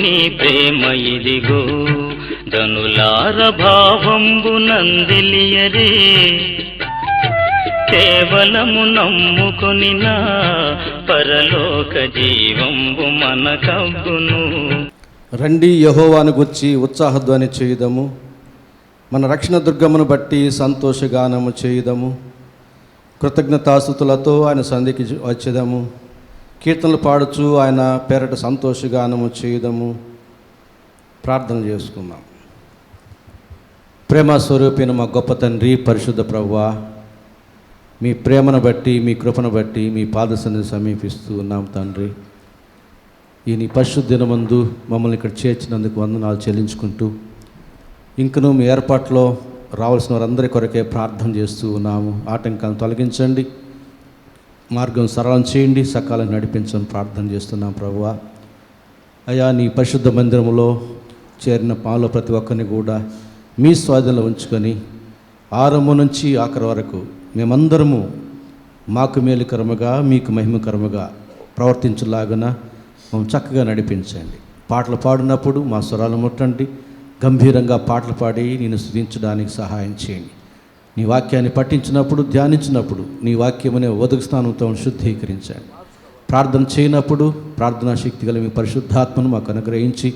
నీ ప్రేమ ఇదిగో ధనులార భావంబు నందిలియరే కేవలము నమ్ముకొని నా పరలోక జీవంబు మనకవ్వును. రండి యెహోవాను గూర్చి ఉత్సాహధ్వని చేయుదము, మన రక్షణ దుర్గమును బట్టి సంతోషగానము చేయుదము. కృతజ్ఞతాస్తుతులతో ఆయన సంధికి వచ్చేదము, కీర్తనలు పాడుచు ఆయన పేరట సంతోషగానము చేయుదము. ప్రార్థన చేసుకుందాం. ప్రేమ స్వరూపిన మా గొప్ప తండ్రి, పరిశుద్ధ ప్రభువా, మీ ప్రేమను బట్టి మీ కృపను బట్టి మీ పాదసన్నిధిని సమీపిస్తూ ఉన్నాం తండ్రి. ఈ నీ పరిశుద్ధ దినమందు మమ్మల్ని ఇక్కడ చేర్చినందుకు వందనాలు చెల్లించుకుంటూ ఇంకనూ మీ ఏర్పాట్లో రావాల్సిన వారందరి కొరకే ప్రార్థన చేస్తూ ఉన్నాము. ఆటంకాలను తొలగించండి, మార్గం సరళం చేయండి, సకాలం నడిపించని ప్రార్థన చేస్తున్నాం ప్రభువా. అయ్యా, నీ పరిశుద్ధ మందిరంలో చేరిన పాలో ప్రతి ఒక్కరిని కూడా మీ స్వాధీనంలో ఉంచుకొని ఆరంభం నుంచి ఆఖరి వరకు మేమందరము మాకు మేలుకరముగా మీకు మహిమకరముగా ప్రవర్తించలాగున మమ్మల్ని చక్కగా నడిపించండి. పాటలు పాడినప్పుడు మా స్వరాలు ముట్టండి, గంభీరంగా పాటలు పాడి నేను స్తుతించడానికి సహాయం చేయండి. నీ వాక్యాన్ని పఠించినప్పుడు ధ్యానించినప్పుడు నీ వాక్యమనే ఉదక స్నానంతో శుద్ధీకరించండి. ప్రార్థన చేయనప్పుడు ప్రార్థనా శక్తి గల మీ పరిశుద్ధాత్మను మాకు అనుగ్రహించి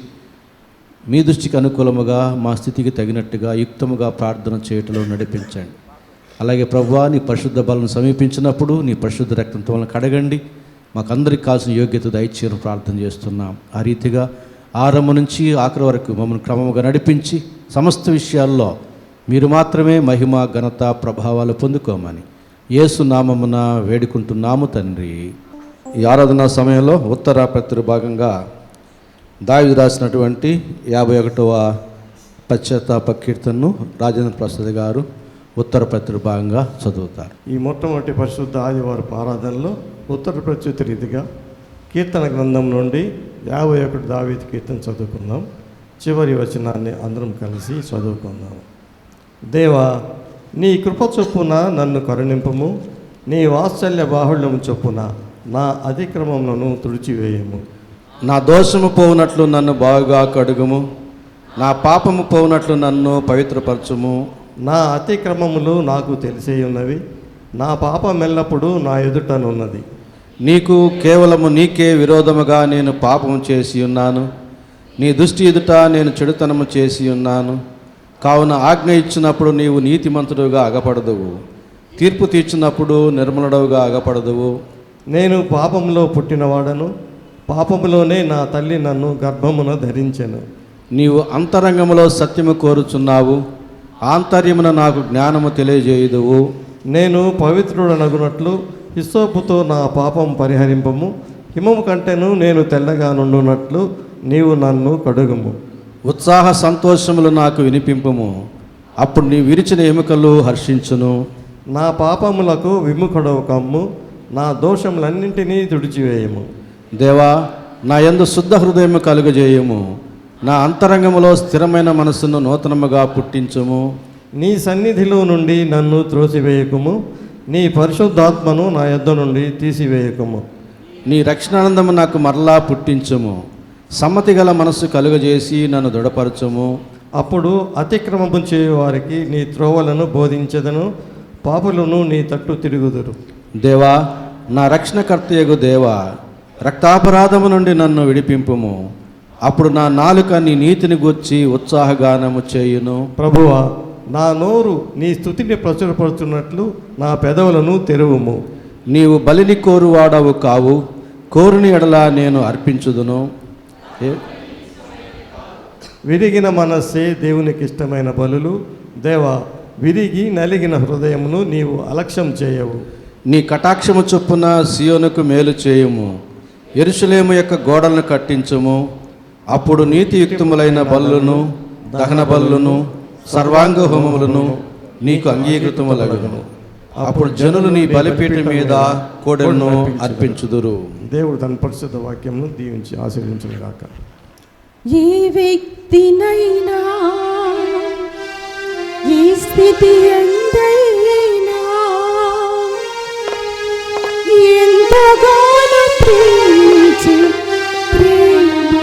మీ దృష్టికి అనుకూలముగా మా స్థితికి తగినట్టుగా యుక్తముగా ప్రార్థన చేయటంలో నడిపించండి. అలాగే ప్రభువా, నీ పరిశుద్ధ బలను సమీపించినప్పుడు నీ పరిశుద్ధ రక్తంతో వలన కడగండి, మాకందరికి కావాల్సిన యోగ్యత దయచేయని ప్రార్థన చేస్తున్నాం. ఆ రీతిగా ఆరంభం నుంచి ఆఖరి వరకు మమ్మల్ని క్రమముగా నడిపించి సమస్త విషయాల్లో మీరు మాత్రమే మహిమ ఘనత ప్రభావాలు పొందుకోమని యేసు నామమున వేడుకుంటున్నాము తండ్రి. ఈ ఆరాధనా సమయంలో ఉత్తర ప్రతి భాగంగా దావీదు రాసినటువంటి 51వ పశ్చాత్తాప కీర్తనను రాజేంద్ర ప్రసాద్ గారు ఉత్తర ప్రతి భాగంగా చదువుతారు. ఈ మొట్టమొదటి పరిశుద్ధ ఆదివారపు ఆరాధనలో ఉత్తర ప్రత్యుత రీతిగా కీర్తన గ్రంథం నుండి 51 దావీదు కీర్తన చదువుకుందాం. చివరి వచనాన్ని అందరం కలిసి చదువుకుందాం. దేవా, నీ కృప చొప్పున నన్ను కరుణింపము, నీ వాత్సల్య బాహుళ్యము చొప్పున నా అతిక్రమములను తుడిచివేయము. నా దోషము పోవునట్లు నన్ను బాగుగా కడుగుము, నా పాపము పోవునట్లు నన్ను పవిత్రపరచుము. నా అతిక్రమములు నాకు తెలిసే ఉన్నవి, నా పాపం ఎల్లప్పుడూ నా ఎదుటనున్నది. నీకు కేవలము నీకే విరోధముగా నేను పాపము చేసి ఉన్నాను, నీ దృష్టి ఎదుట నేను చెడుతనము చేసి ఉన్నాను. కావున ఆజ్ఞ ఇచ్చినప్పుడు నీవు నీతిమంతుడుగా అగపడదువు, తీర్పు తీర్చినప్పుడు నిర్మలుడవుగా అగపడదువు. నేను పాపంలో పుట్టినవాడను, పాపములోనే నా తల్లి నన్ను గర్భమున ధరించెను. నీవు అంతరంగములో సత్యము కోరుచున్నావు, ఆంతర్యమున నాకు జ్ఞానము తెలియజేయుదువు. నేను పవిత్రుడనగునట్లు హిస్సోపుతో నా పాపం పరిహరింపము, హిమము కంటేను నేను తెల్లగా నుండునట్లు నీవు నన్ను కడుగుము. ఉత్సాహ సంతోషములు నాకు వినిపింపుము, అప్పుడు నీ విరిచిన ఎముకలు హర్షించును. నా పాపములకు విముఖుడవు కమ్ము, నా దోషములన్నింటినీ తుడిచివేయము. దేవా, నా యందు శుద్ధ హృదయము కలుగజేయము, నా అంతరంగములో స్థిరమైన మనస్సును నూతనముగా పుట్టించుము. నీ సన్నిధిలో నుండి నన్ను త్రోసివేయకుము, నీ పరిశుద్ధాత్మను నా యొద్ద నుండి తీసివేయకుము. నీ రక్షణానందము నాకు మరలా పుట్టించుము, సమ్మతి గల మనస్సు కలుగజేసి నన్ను దృఢపరచుము. అప్పుడు అతిక్రమము చేయు వారికి నీ త్రోవలను బోధించెదను, పాపులను నీ తట్టు తిరుగుదురు. దేవా, నా రక్షణకర్తయగు దేవా, రక్తాపరాధము నుండి నన్ను విడిపింపుము, అప్పుడు నా నాలుక నీ నీతిని గూర్చి ఉత్సాహగానము చేయును. ప్రభువా, నా నోరు నీ స్తుతిని ప్రచురపడుతున్నట్లు నా పెదవులను తెరువుము. నీవు బలిని కోరువాడవు కావు, కోరుని ఎడల నేను అర్పించుదును. విరిగిన మనస్సే దేవునికి ఇష్టమైన బలులు. దేవా, విరిగి నలిగిన హృదయమును నీవు అలక్ష్యం చేయవు. నీ కటాక్షము చొప్పున సియోనుకు మేలు చేయుము, యెరూషలేము యొక్క గోడలను కట్టించుము. అప్పుడు నీతియుక్తములైన బలులను, దహన బలులను, సర్వాంగ హోమములను నీకు అంగీకృతములగును. అప్పుడు జనులు నీ బలిపీఠం మీద కోడెలను అర్పించుదురు. దేవుడు తన పరిశుద్ధ వాక్యమును దీవించి ఆశీర్వదించుగాక. ఏ వ్యక్తినైనా ఈ స్థితి ఎంతైనా ఎంతగానో ప్రేమించే ప్రేమ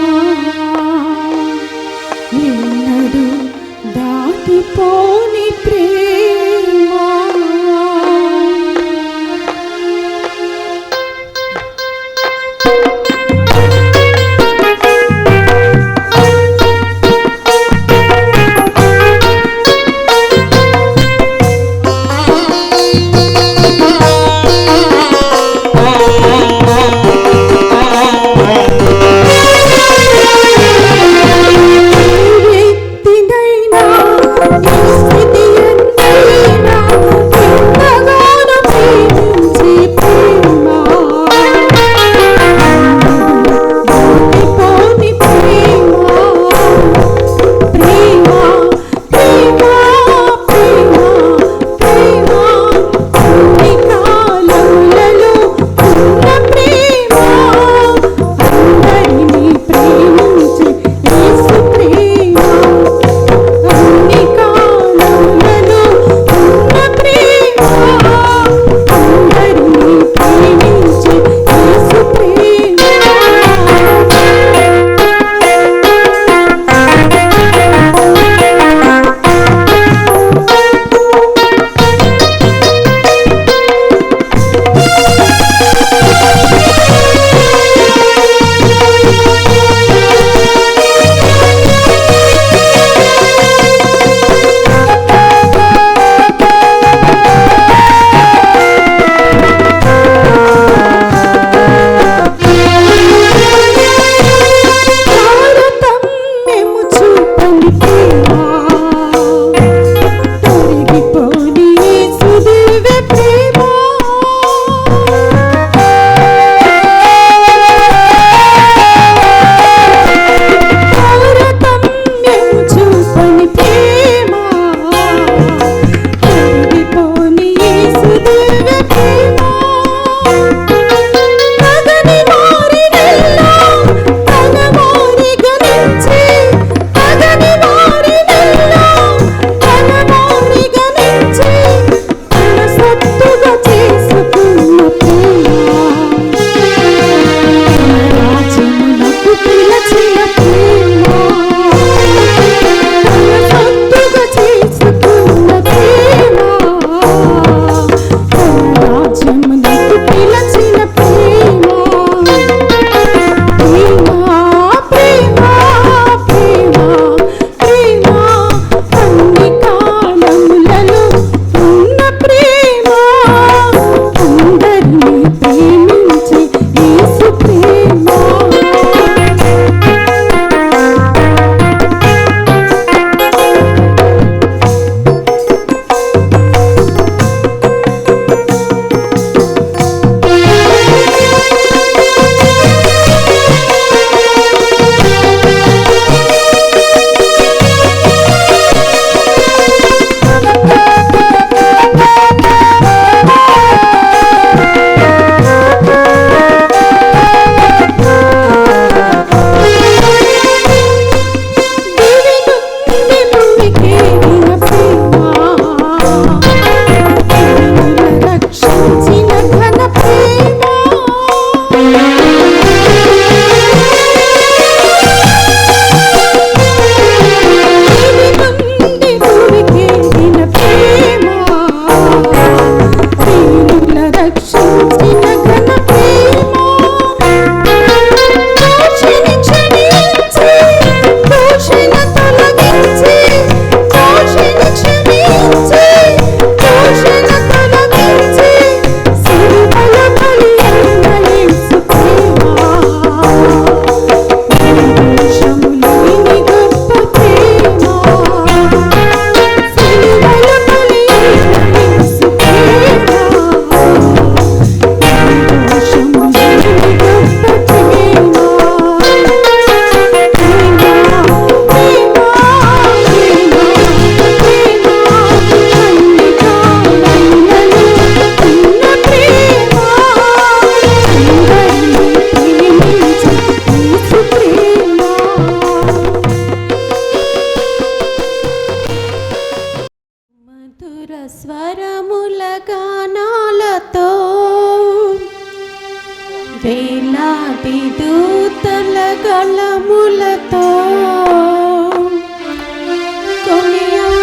వేలాది దూతల గళములతో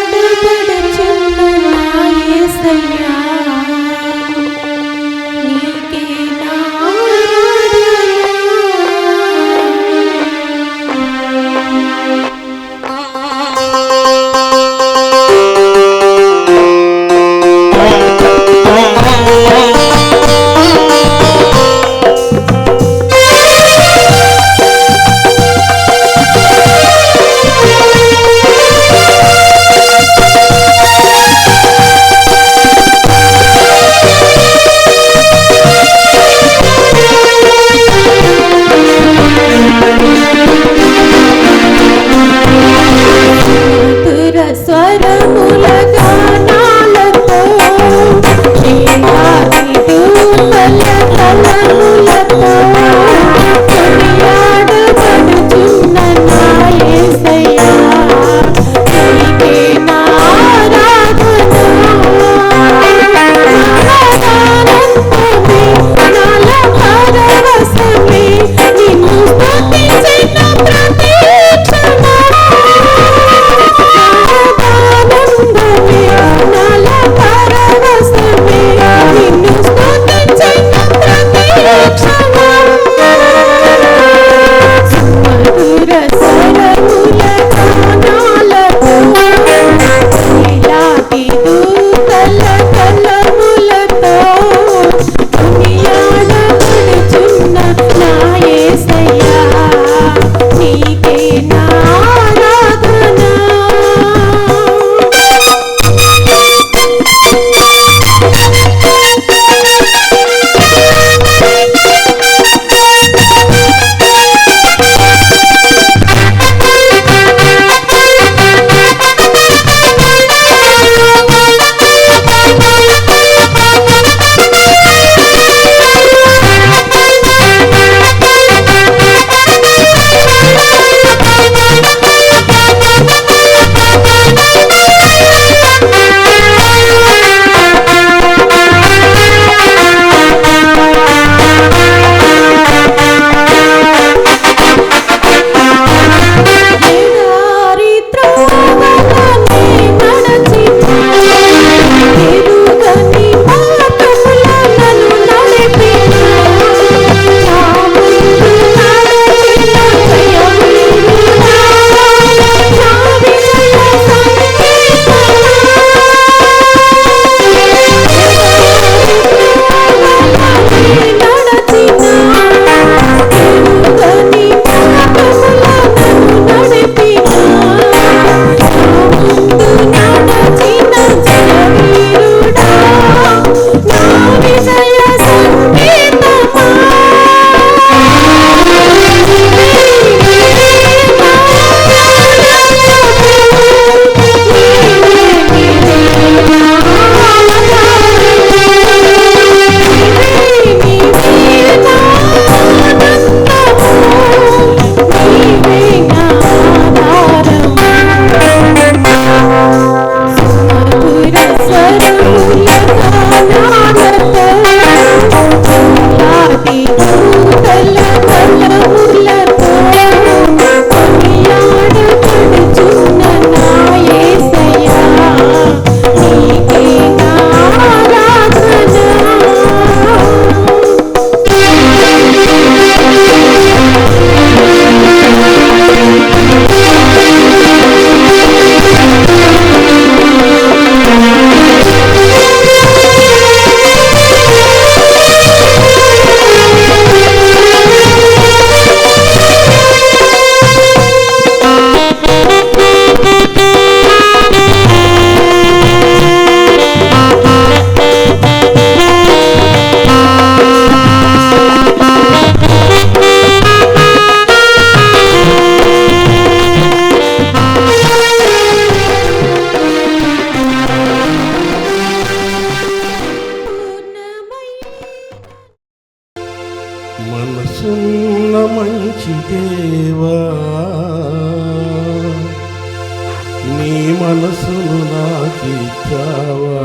కొనియాడబడుచున్న నా యేసయ్యా, నీకే నా మనసున్న మంచి దేవా, నీ మనసును నాకిచ్చావా.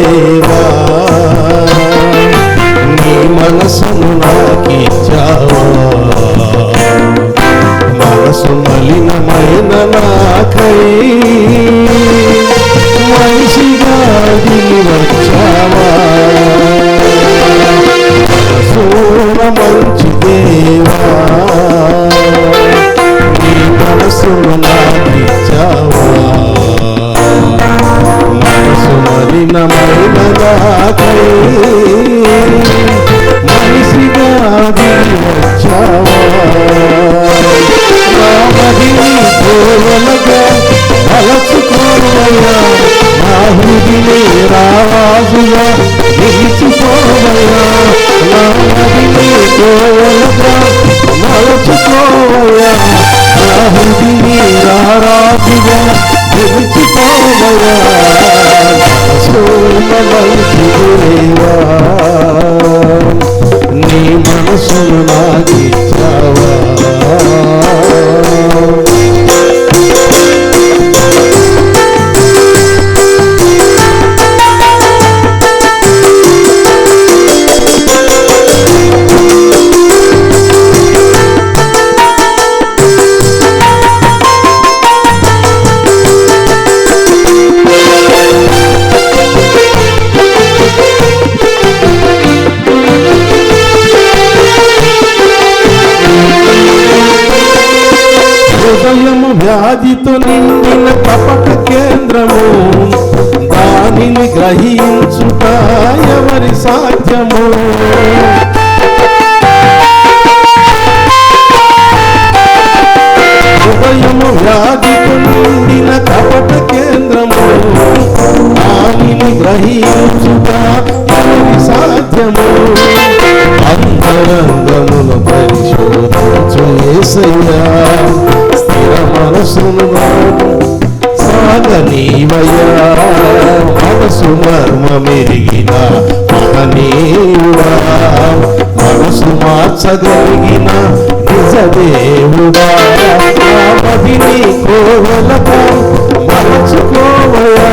దేవా, నీ మనసును నాకిచ్చావా, మనసు మలినమైన నాకై మనిషిగా దిగి వచ్చావా, మనసున మంచి దేవా, నీ మనసును నాకిచ్చావా, మనసు మలినమైన నాకై మనిషిగా దిగి వచ్చావా, నా మదిని కోవలగా తలచుకోవయ్యా, నా హృదిని రాజుగా నిలిచిపోవయ్యా, నా మదిని కోవలగా తలచుకోవయ్యా, నా హృదిని రాజుగా నిలిచిపోవయ్యా, సోమ మంచి దేవా, నీ మనసును నాకిచ్చావా. హృదయము వ్యాధితో నిండిన కపట కేంద్రము, దానిని గ్రహించుట ఎవరి సాధ్యము, హృదయము వ్యాధితో నిండిన కపట కేంద్రము, దానిని గ్రహించుట ఎవరి సాధ్యము, అంతరంగమును పరిశోధించు యేసయ్యా, స్థిర మనసును సాగనీవయ్యా, మనసు మర్మమెరిగిన మహనీయుడా, మనసు మార్చగలిగిన నిజ దేవుడా, నా మదిని కోవలగా మలచుకోవయ్యా,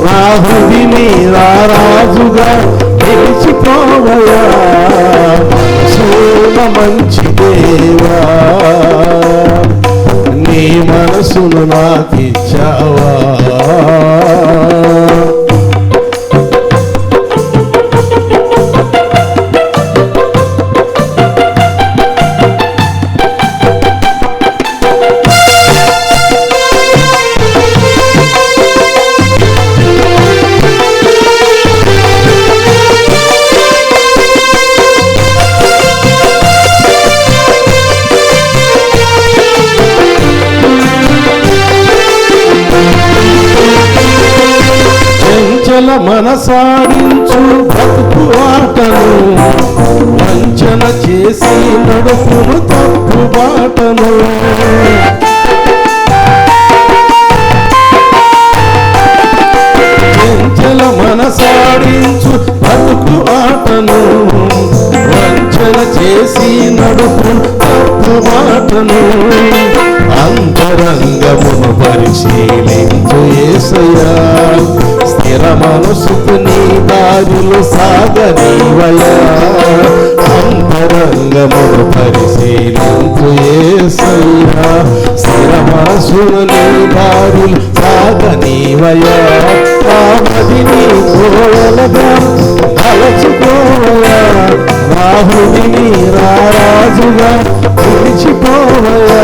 నా హృదిని రాజుగా నిలిచిపోవయ్యా, మనసున మంచి దేవా, నీ మనసును నాకిచ్చావా. మనసాడించు బ్రతుకు ఆటను, వంచన చేసి నడుపును తప్పు బాటను, చెంచల మనసాడించు బ్రతుకు ఆటను, వంచన చేసి నడుపును తప్పు బాటను, అంతరంగమును పరిశీలించు యేసయ్యా, స్థిర మనసుకు నీ దారులు సాగనీవయ్యా, అంతరంగమును పరిశీలించు యేసయ్యా, స్థిర మనసును నీ దారులు సాగనీవయ్యా, నా మదిని కోవలగా తలచుకోవయ్యా, నా హృదిని రాజుగా నిలిచిపోవయ్యా,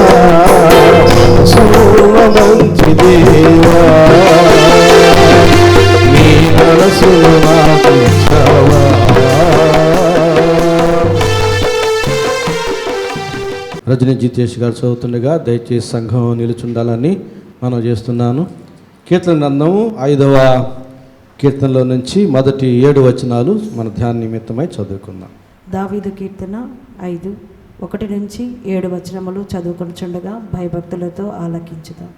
సోమ మంచి దేవా, నీ మనసును నాకిచ్చావా. రజనీ జితేష్ గారు చదువుతుండగా దయచేసి సంఘం నిలుచుండాలని మనం చేస్తున్నాను. కీర్తన గ్రంథము 5వ కీర్తనలో నుంచి మొదటి 7 వచనాలు మన ధ్యాన నిమిత్తమై చదువుకుందాం. దావీదు కీర్తన 5:1 నుంచి 7 వచనములు చదువుకొనుచుండగా భయభక్తులతో ఆలకించుదాం.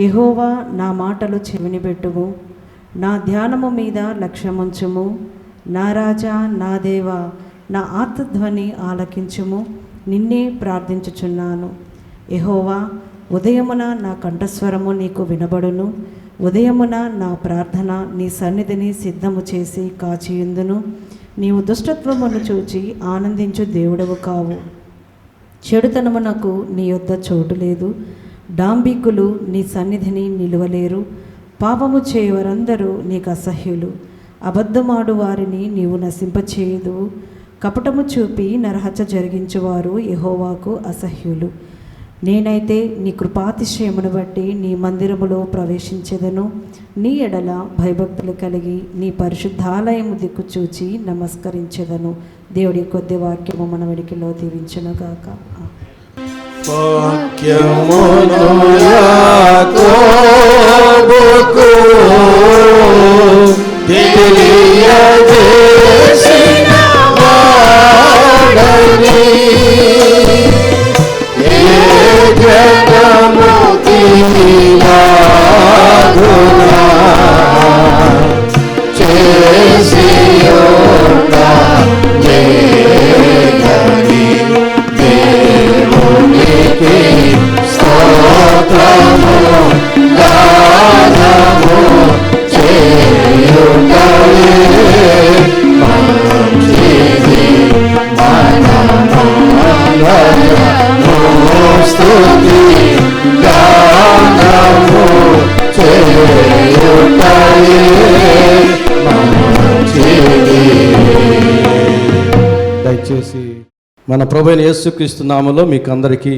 యెహోవా, నా మాటలు చెవినిపెట్టుము, నా ధ్యానము మీద లక్ష్యముంచుము, నా రాజా, నా దేవా, నా ఆర్తధ్వని ఆలకించుము, నిన్నే ప్రార్థించుచున్నాను. యెహోవా, ఉదయమున నా కంఠస్వరము నీకు వినబడును, ఉదయమున నా ప్రార్థన నీ సన్నిధిని సిద్ధము చేసి కాచియుందును. నీవు దుష్టత్వమును చూచి ఆనందించు దేవుడవు కావు. చెడుతనమునకు నీ యొద్ద చోటు లేదు. డాంబికులు నీ సన్నిధిని నిలువలేరు. పాపము చేయవారందరూ నీకు అసహ్యులు. అబద్ధమాడు వారిని నీవు నశింపచేయదు. కపటము చూపి నరహత్య జరిగించువారు యెహోవాకు అసహ్యులు. నేనైతే నీ కృపాతిశయమును బట్టి నీ మందిరములో ప్రవేశించెదను. నీ ఎడల భయభక్తులు కలిగి నీ పరిశుద్ధాలయము దిక్కు చూచి నమస్కరించెదను. దేవుడి కొద్ది వాక్యము మన వెడికిలో దీవించునుగాక. వాక్యమును యాకోబుకు తెలియజేసిన వాడని ఏ జగము తీరాగునా చేసి దేవునికి స్తోత్రము గానము చేయుటయే మంచిది మనమందరము స్తుతి గానము చేయుటయే మంచిది. దయచేసి మన ప్రభువైన యేసుక్రీస్తు నామములో మీకు అందరికీ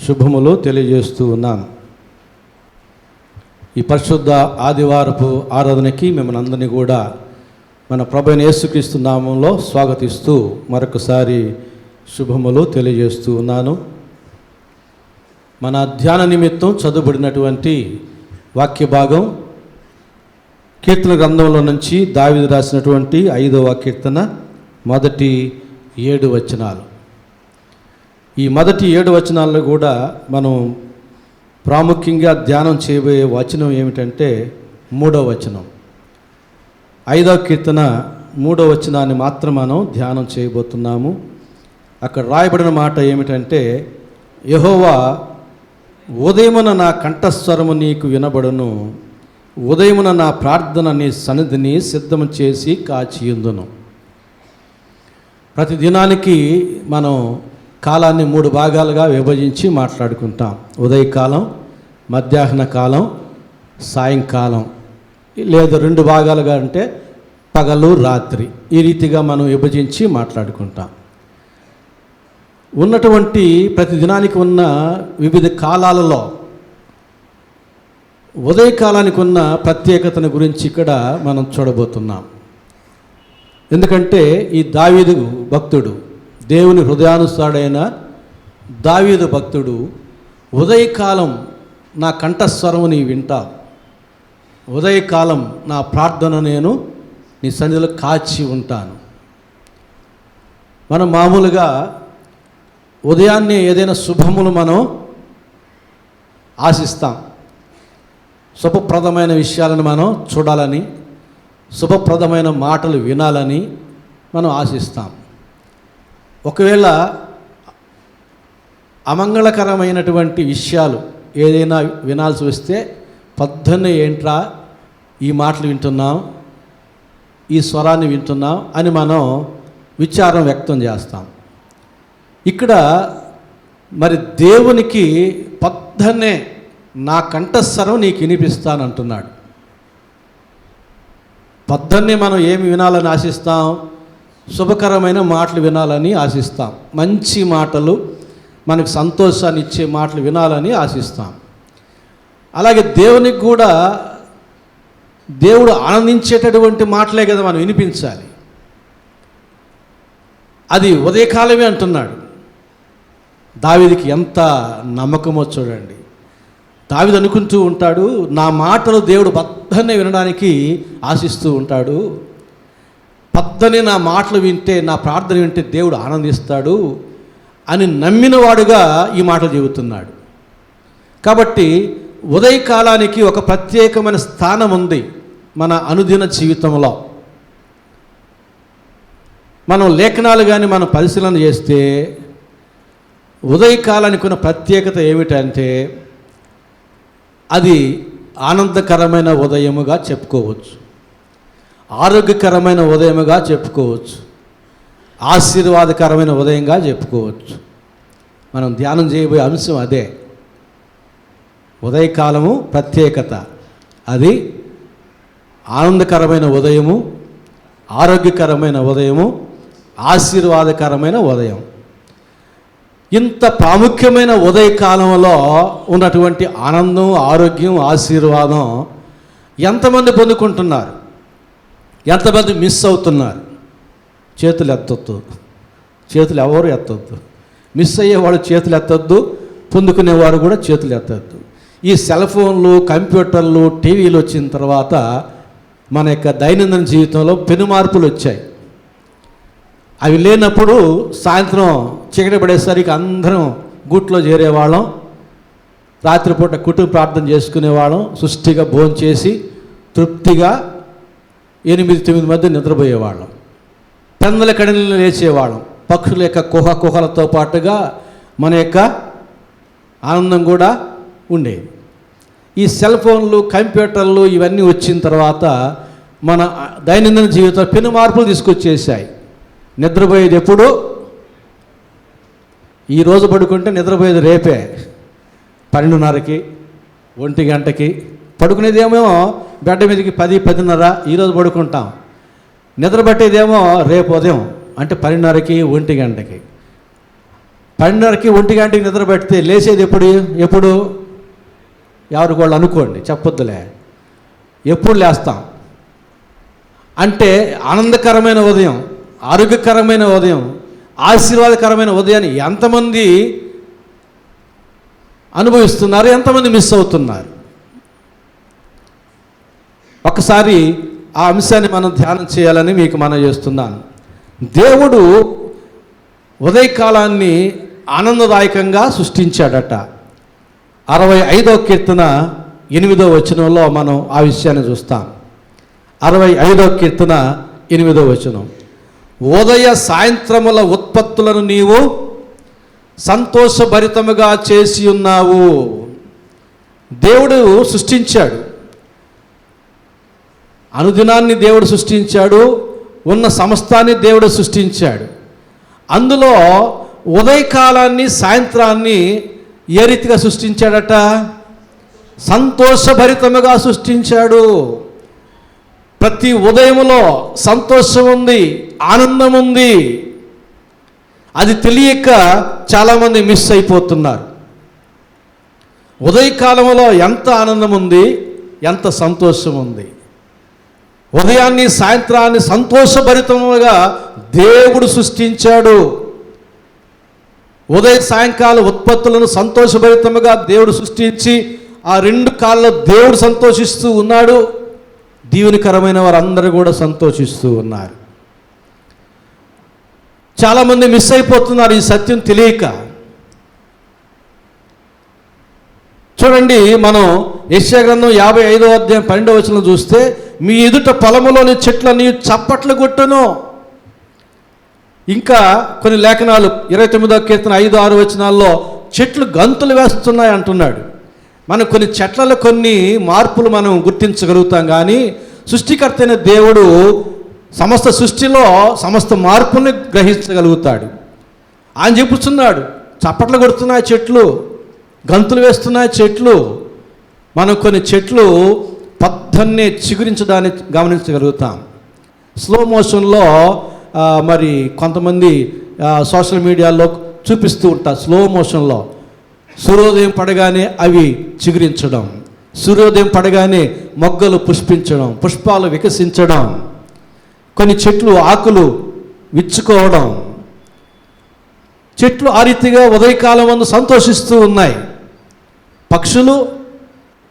శుభములు తెలియజేస్తూ ఉన్నాను. ఈ పరిశుద్ధ ఆదివారపు ఆరాధనకి మిమ్మల్ని అందరినీ కూడా మన ప్రభువైన యేసుక్రీస్తు నామంలో స్వాగతిస్తూ మరొకసారి శుభములు తెలియజేస్తూ ఉన్నాను. మన ధ్యాన నిమిత్తం చదువుబడినటువంటి వాక్య భాగం కీర్తన గ్రంథంలో నుంచి దావీదు రాసినటువంటి 5వ కీర్తన మొదటి 7 వచనాలు. ఈ మొదటి 7 వచనాల్లో కూడా మనం ప్రాముఖ్యంగా ధ్యానం చేయబోయే వచనం ఏమిటంటే 3వ వచనం. 5వ కీర్తన 3వ వచనాన్ని మాత్రం మనం ధ్యానం చేయబోతున్నాము. అక్కడ రాయబడిన మాట ఏమిటంటే, యెహోవా ఉదయమున నా కంఠస్వరము నీకు వినబడును, ఉదయమున నా ప్రార్థన నీ సన్నిధిని సిద్ధము చేసి కాచియుందును. ప్రతి దినానికి మనం కాలాన్ని 3 భాగాలుగా విభజించి మాట్లాడుకుంటాం. ఉదయకాలం, మధ్యాహ్న కాలం, సాయంకాలం, లేదా 2 భాగాలుగా అంటే పగలు రాత్రి. ఈ రీతిగా మనం విభజించి మాట్లాడుకుంటాం. ఉన్నటువంటి ప్రతి దినానికి ఉన్న వివిధ కాలాలలో ఉదయకాలానికి ఉన్న ప్రత్యేకతను గురించి ఇక్కడ మనం చూడబోతున్నాం. ఎందుకంటే ఈ దావీదు భక్తుడు, దేవుని హృదయానుసారుడైన దావీదు భక్తుడు, ఉదయకాలం నా కంఠస్వరము నీ వింటావు, ఉదయకాలం నా ప్రార్థన నేను నీ సన్నిధిలో కాచి ఉంటాను. మనం మామూలుగా ఉదయాన్నే ఏదైనా శుభములు మనం ఆశిస్తాం. శుభప్రదమైన విషయాలను మనం చూడాలని, శుభప్రదమైన మాటలు వినాలని మనం ఆశిస్తాం. ఒకవేళ అమంగళకరమైనటువంటి విషయాలు ఏదైనా వినాల్సి వస్తే పొద్దున్నే ఏంట్రా ఈ మాటలు వింటున్నాం, ఈ స్వరాన్ని వింటున్నాం అని మనం విచారం వ్యక్తం చేస్తాం. ఇక్కడ మరి దేవునికి పొద్దున్నే నా కంఠస్వరం నీకు వినిపిస్తానంటున్నాడు. పొద్దున్నే మనం ఏమి వినాలని ఆశిస్తాం? శుభకరమైన మాటలు వినాలని ఆశిస్తాం. మంచి మాటలు, మనకు సంతోషాన్ని ఇచ్చే మాటలు వినాలని ఆశిస్తాం. అలాగే దేవునికి కూడా దేవుడు ఆనందించేటటువంటి మాటలే కదా మనం వినిపించాలి. అది ఉదయకాలమే అంటున్నాడు. దావీదుకి ఎంత నమ్మకమో చూడండి. దావీదు అనుకుంటూ ఉంటాడు, నా మాటలు దేవుడు పొద్దున్నే వినడానికి ఆశిస్తూ ఉంటాడు. పొద్దున్నే నా మాటలు వింటే, నా ప్రార్థన వింటే దేవుడు ఆనందిస్తాడు అని నమ్మినవాడుగా ఈ మాటలు చెబుతున్నాడు. కాబట్టి ఉదయకాలానికి ఒక ప్రత్యేకమైన స్థానం ఉంది మన అనుదిన జీవితంలో. మనం లేఖనాలు కానీ మనం పరిశీలన చేస్తే ఉదయకాలానికి ఉన్న ప్రత్యేకత ఏమిటంటే, అది ఆనందకరమైన ఉదయముగా చెప్పుకోవచ్చు, ఆరోగ్యకరమైన ఉదయముగా చెప్పుకోవచ్చు, ఆశీర్వాదకరమైన ఉదయంగా చెప్పుకోవచ్చు. మనం ధ్యానం చేయబోయే అంశం అదే. ఉదయకాలము ప్రత్యేకత అది ఆనందకరమైన ఉదయము, ఆరోగ్యకరమైన ఉదయము, ఆశీర్వాదకరమైన ఉదయం. ఇంత ప్రాముఖ్యమైన ఉదయకాలంలో ఉన్నటువంటి ఆనందం, ఆరోగ్యం, ఆశీర్వాదం ఎంతమంది పొందుకుంటున్నారు, ఎంతమంది మిస్ అవుతున్నారు? చేతులు ఎత్తొద్దు, చేతులు ఎవరు ఎత్తొద్దు. మిస్ అయ్యేవాడు చేతులు ఎత్తొద్దు, పొందుకునేవారు కూడా చేతులు ఎత్తొద్దు. ఈ సెల్ ఫోన్లు, కంప్యూటర్లు, టీవీలు వచ్చిన తర్వాత మన యొక్క దైనందిన జీవితంలో పెను మార్పులు వచ్చాయి. అవి లేనప్పుడు సాయంత్రం చీకటి పడేసరికి అందరం గూట్లో చేరేవాళ్ళం, రాత్రిపూట కుటుంబ ప్రార్థన చేసుకునేవాళ్ళం, సుష్టిగా భోంచేసి తృప్తిగా 8-9 మధ్య నిద్రపోయేవాళ్ళం, పెందల కడలిలో లేచేవాళ్ళం. పక్షుల యొక్క కుహలతో పాటుగా మన యొక్క ఆనందం కూడా ఉండేది. ఈ సెల్ ఫోన్లు, కంప్యూటర్లు ఇవన్నీ వచ్చిన తర్వాత మన దైనందిన జీవితంలో పెను మార్పులు తీసుకొచ్చేసాయి. నిద్రపోయేది ఎప్పుడు? ఈరోజు పడుకుంటే నిద్రపోయేది రేపే 12:30కి, 1 గంటకి. పడుకునేదేమో బెడ్ మీదకి 10-10:30 ఈరోజు పడుకుంటాం. నిద్ర పట్టేదేమో రేపు ఉదయం అంటే 12:30కి, 1 గంటకి. 12:30కి, 1 గంటకి నిద్ర పెడితే లేచేది ఎప్పుడు ఎవరికి వాళ్ళు అనుకోండి, చెప్పొద్దులే. ఎప్పుడు లేస్తాం అంటే ఆనందకరమైన ఉదయం, ఆరోగ్యకరమైన ఉదయం, ఆశీర్వాదకరమైన ఉదయాన్ని ఎంతమంది అనుభవిస్తున్నారు, ఎంతమంది మిస్ అవుతున్నారు? ఒకసారి ఆ అంశాన్ని మనం ధ్యానం చేయాలని మీకు మనం చేస్తున్నాను. దేవుడు ఉదయకాలాన్ని ఆనందదాయకంగా సృష్టించాడట. 65వ కీర్తన 8వ వచనంలో మనం ఆ విషయాన్ని చూస్తాం. 65వ కీర్తన 8వ వచనం. ఉదయ సాయంత్రముల ఉత్పత్తులను నీవు సంతోషభరితముగా చేసి ఉన్నావు. దేవుడు సృష్టించాడు, అనుదినాన్ని దేవుడు సృష్టించాడు, ఉన్న సమస్తాన్ని దేవుడు సృష్టించాడు. అందులో ఉదయకాలాన్ని, సాయంత్రాన్ని ఏ రీతిగా సృష్టించాడట? సంతోషభరితముగా సృష్టించాడు. ప్రతి ఉదయములో సంతోషం ఉంది, ఆనందం ఉంది. అది తెలియక చాలామంది మిస్ అయిపోతున్నారు. ఉదయకాలంలో ఎంత ఆనందం ఉంది, ఎంత సంతోషం ఉంది. ఉదయాన్ని, సాయంత్రాన్ని సంతోషభరితముగా దేవుడు సృష్టించాడు. ఉదయ సాయంకాల ఉత్పత్తులను సంతోషభరితముగా దేవుడు సృష్టించి ఆ 2 కాళ్ళలో దేవుడు సంతోషిస్తూ ఉన్నాడు. దీవెనకరమైన వారందరూ కూడా సంతోషిస్తూ ఉన్నారు. చాలామంది మిస్ అయిపోతున్నారు ఈ సత్యం తెలియక. చూడండి, మనం యెషయా గ్రంథం 55వ అధ్యాయం 12వ వచనం చూస్తే, మీ ఎదుట పొలములోని చెట్లన్నీ చప్పట్లు కొట్టును. ఇంకా కొన్ని లేఖనాలు 29వ కీర్తన 5-6 వచనాల్లో చెట్లు గంతులు వేస్తున్నాయి అంటున్నాడు. మనం కొన్ని చెట్లలో కొన్ని మార్పులు మనం గుర్తించగలుగుతాం, కానీ సృష్టికర్త అయిన దేవుడు సమస్త సృష్టిలో సమస్త మార్పుల్ని గ్రహించగలుగుతాడు. ఆయన చెప్పుచున్నాడు, చప్పట్లు కొడుతున్నాయి చెట్లు, గంతులు వేస్తున్నాయి చెట్లు. మనం కొన్ని చెట్లు పొద్దున్నే చిగురించడాన్ని గమనించగలుగుతాం. స్లో మోషన్లో మరి కొంతమంది సోషల్ మీడియాలో చూపిస్తూ ఉంటారు. స్లో మోషన్లో సూర్యోదయం పడగానే అవి చిగురించడం, సూర్యోదయం పడగానే మొగ్గలు పుష్పించడం, పుష్పాలు వికసించడం, కొన్ని చెట్లు ఆకులు విచ్చుకోవడం. చెట్లు ఆ రీతిగా ఉదయకాలం అందు సంతోషిస్తూ ఉన్నాయి. పక్షులు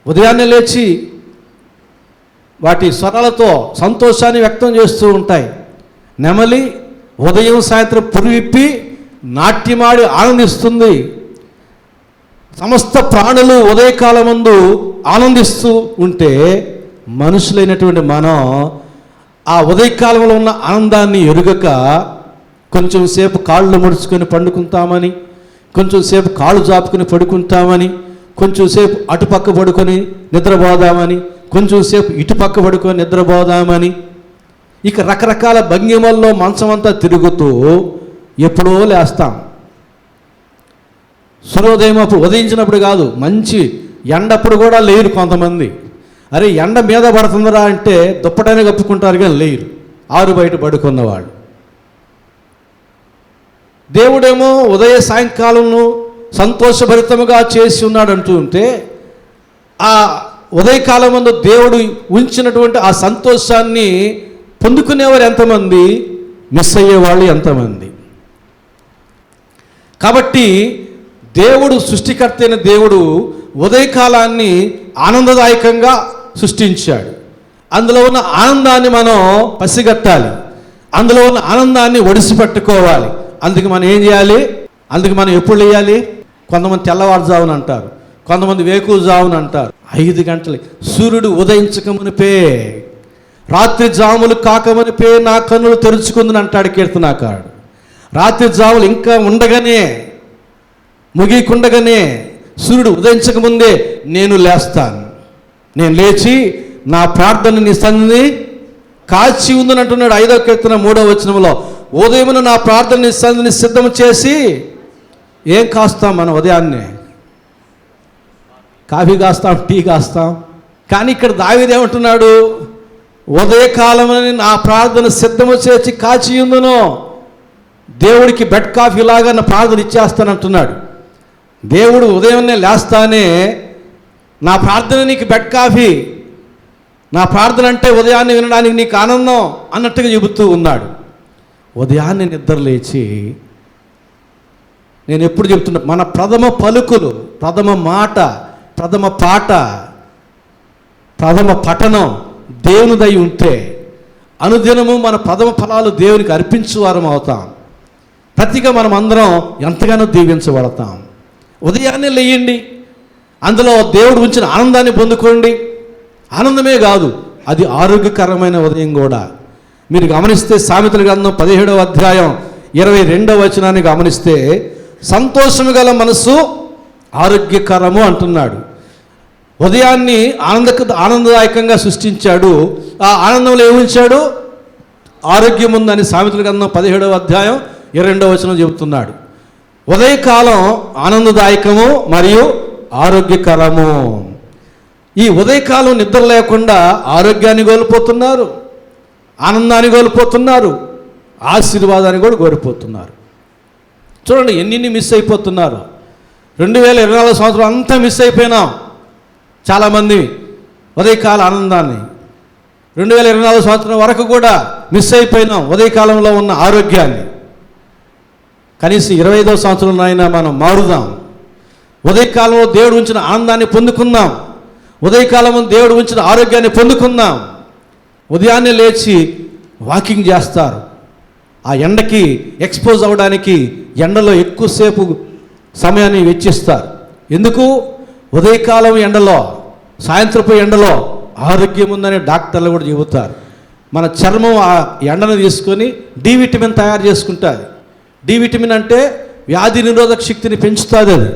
ఉదయాన్నే లేచి వాటి స్వరాలతో సంతోషాన్ని వ్యక్తం చేస్తూ ఉంటాయి. నెమలి ఉదయం సాయంత్రం పురివిప్పి నాట్యమాడి ఆనందిస్తుంది. సమస్త ప్రాణులు ఉదయకాలమందు ఆనందిస్తూ ఉంటే మనుషులైనటువంటి మనం ఆ ఉదయకాలంలో ఉన్న ఆనందాన్ని ఎరుగక కొంచెం సేపు కాళ్ళు ముడుచుకొని పండుకుంటామని, కొంచెం సేపు కాళ్ళు జాపుకొని పడుకుంటామని, కొంచెం సేపు అటుపక్క పడుకొని నిద్రపోదామని, కొంచెం సేపు ఇటుపక్క పడుకొని నిద్రపోదామని, ఇక రకరకాల భంగిమల్లో మంచం అంతా తిరుగుతూ ఎప్పుడో లేస్తాం. సూర్యోదయం అప్పుడు ఉదయించినప్పుడు కాదు, మంచి ఎండప్పుడు కూడా లేరు కొంతమంది. అరే ఎండ మీద పడుతుందిరా అంటే దుప్పటైనా కప్పుకుంటారు కానీ లేరు, ఆరు బయట పడుకున్నవాళ్ళు. దేవుడేమో ఉదయ సాయంకాలంను సంతోషభరితముగా చేసి ఉన్నాడు అంటూ ఉంటే, ఆ ఉదయకాలం ముందు దేవుడు ఉంచినటువంటి ఆ సంతోషాన్ని పొందుకునేవారు ఎంతమంది, మిస్ అయ్యేవాళ్ళు ఎంతమంది. కాబట్టి దేవుడు సృష్టికర్త అయిన దేవుడు ఉదయకాలాన్ని ఆనందదాయకంగా సృష్టించాడు. అందులో ఉన్న ఆనందాన్ని మనం పసిగట్టాలి, అందులో ఉన్న ఆనందాన్ని ఒడిసిపెట్టుకోవాలి. అందుకు మనం ఏం చేయాలి? అందుకు మనం ఎప్పుడు లేయాలి? కొంతమంది తెల్లవారుజామున అంటారు, కొంతమంది వేకువజామున అంటారు. 5 గంటలు సూర్యుడు ఉదయించకమునిపే, రాత్రి జాములు కాకమునిపే నా కన్నులు తెరుచుకుందని అంటాడు కీర్తనాకారుడు. రాత్రి జాములు ఇంకా ఉండగానే, ముగియకుండగానే, సూర్యుడు ఉదయించకముందే నేను లేస్తాను, నేను లేచి నా ప్రార్థన నీ సన్నిధిని కాచి ఉందని అంటున్నాడు 5వ కీర్తన 3వ వచనంలో. ఉదయమున నా ప్రార్థన నీ సన్నిధిని సిద్ధం చేసి, ఏం కాస్తాం మనం ఉదయాన్నే? కాఫీ కాస్తాం, టీ కాస్తాం. కానీ ఇక్కడ దావీదు ఏమంటున్నాడు? ఉదయకాలమని నా ప్రార్థన సిద్ధము చేసి కాచి ఉందును. దేవుడికి బెడ్ కాఫీ లాగా నా ప్రార్థన ఇచ్చేస్తానంటున్నాడు. దేవుడు ఉదయాన్నే లేస్తానే నా ప్రార్థన నీకు బెడ్ కాఫీ, నా ప్రార్థన అంటే ఉదయాన్నే వినడానికి నీకు ఆనందం అన్నట్టుగా చెబుతూ ఉన్నాడు. ఉదయాన్నే నిద్ర లేచి, నేను ఎప్పుడు చెప్తున్నా, మన ప్రథమ పలుకులు, ప్రథమ మాట, ప్రథమ పాట, ప్రథమ పఠనం దేవునిదై ఉంటే అనుదినము మన ప్రథమ ఫలాలు దేవునికి అర్పించువారం అవుతాం. ప్రతిగా మనం అందరం ఎంతగానో దీవించబడతాం. ఉదయాన్నే లేయండి, అందులో దేవుడు ఉంచిన ఆనందాన్ని పొందుకోండి. ఆనందమే కాదు, అది ఆరోగ్యకరమైన ఉదయం కూడా. మీరు గమనిస్తే సామెతల గ్రంథం 17వ అధ్యాయం 22వ వచనాన్ని గమనిస్తే, సంతోషము గల మనసు ఆరోగ్యకరము అంటున్నాడు. ఉదయాన్ని ఆనందదాయకంగా సృష్టించాడు. ఆ ఆనందంలో ఏముంచాడు? ఆరోగ్యం ఉందని సామెతల గ్రంథం 17వ అధ్యాయం 22వ వచనం చెబుతున్నాడు. ఉదయకాలం ఆనందదాయకము మరియు ఆరోగ్యకరము. ఈ ఉదయకాలం నిద్ర లేకుండా ఆరోగ్యాన్ని కోల్పోతున్నారు, ఆనందాన్ని కోల్పోతున్నారు, ఆశీర్వాదాన్ని కూడా కోల్పోతున్నారు. చూడండి ఎన్ని మిస్ అయిపోతున్నారు. 2024 సంవత్సరం అంతా మిస్ అయిపోయినాం చాలామంది ఉదయకాల ఆనందాన్ని. 2024 సంవత్సరం వరకు కూడా మిస్ అయిపోయినాం ఉదయకాలంలో ఉన్న ఆరోగ్యాన్ని. కనీసం 25వ సంవత్సరంలో అయినా మనం మారుదాం. ఉదయకాలంలో దేవుడు ఉంచిన ఆనందాన్ని పొందుకుందాం, ఉదయకాలంలో దేవుడు ఉంచిన ఆరోగ్యాన్ని పొందుకుందాం. ఉదయాన్నే లేచి వాకింగ్ చేస్తారు. ఆ ఎండకి ఎక్స్పోజ్ అవ్వడానికి ఎండలో ఎక్కువసేపు సమయాన్ని వెచ్చిస్తారు. ఎందుకు? ఉదయకాలం ఎండలో, సాయంత్రపు ఎండలో ఆరోగ్యం ఉందని డాక్టర్లు కూడా చెబుతారు. మన చర్మం ఆ ఎండను తీసుకొని డి విటమిన్ తయారు చేసుకుంటుంది. డి విటమిన్ అంటే వ్యాధి నిరోధక శక్తిని పెంచుతుంది. అది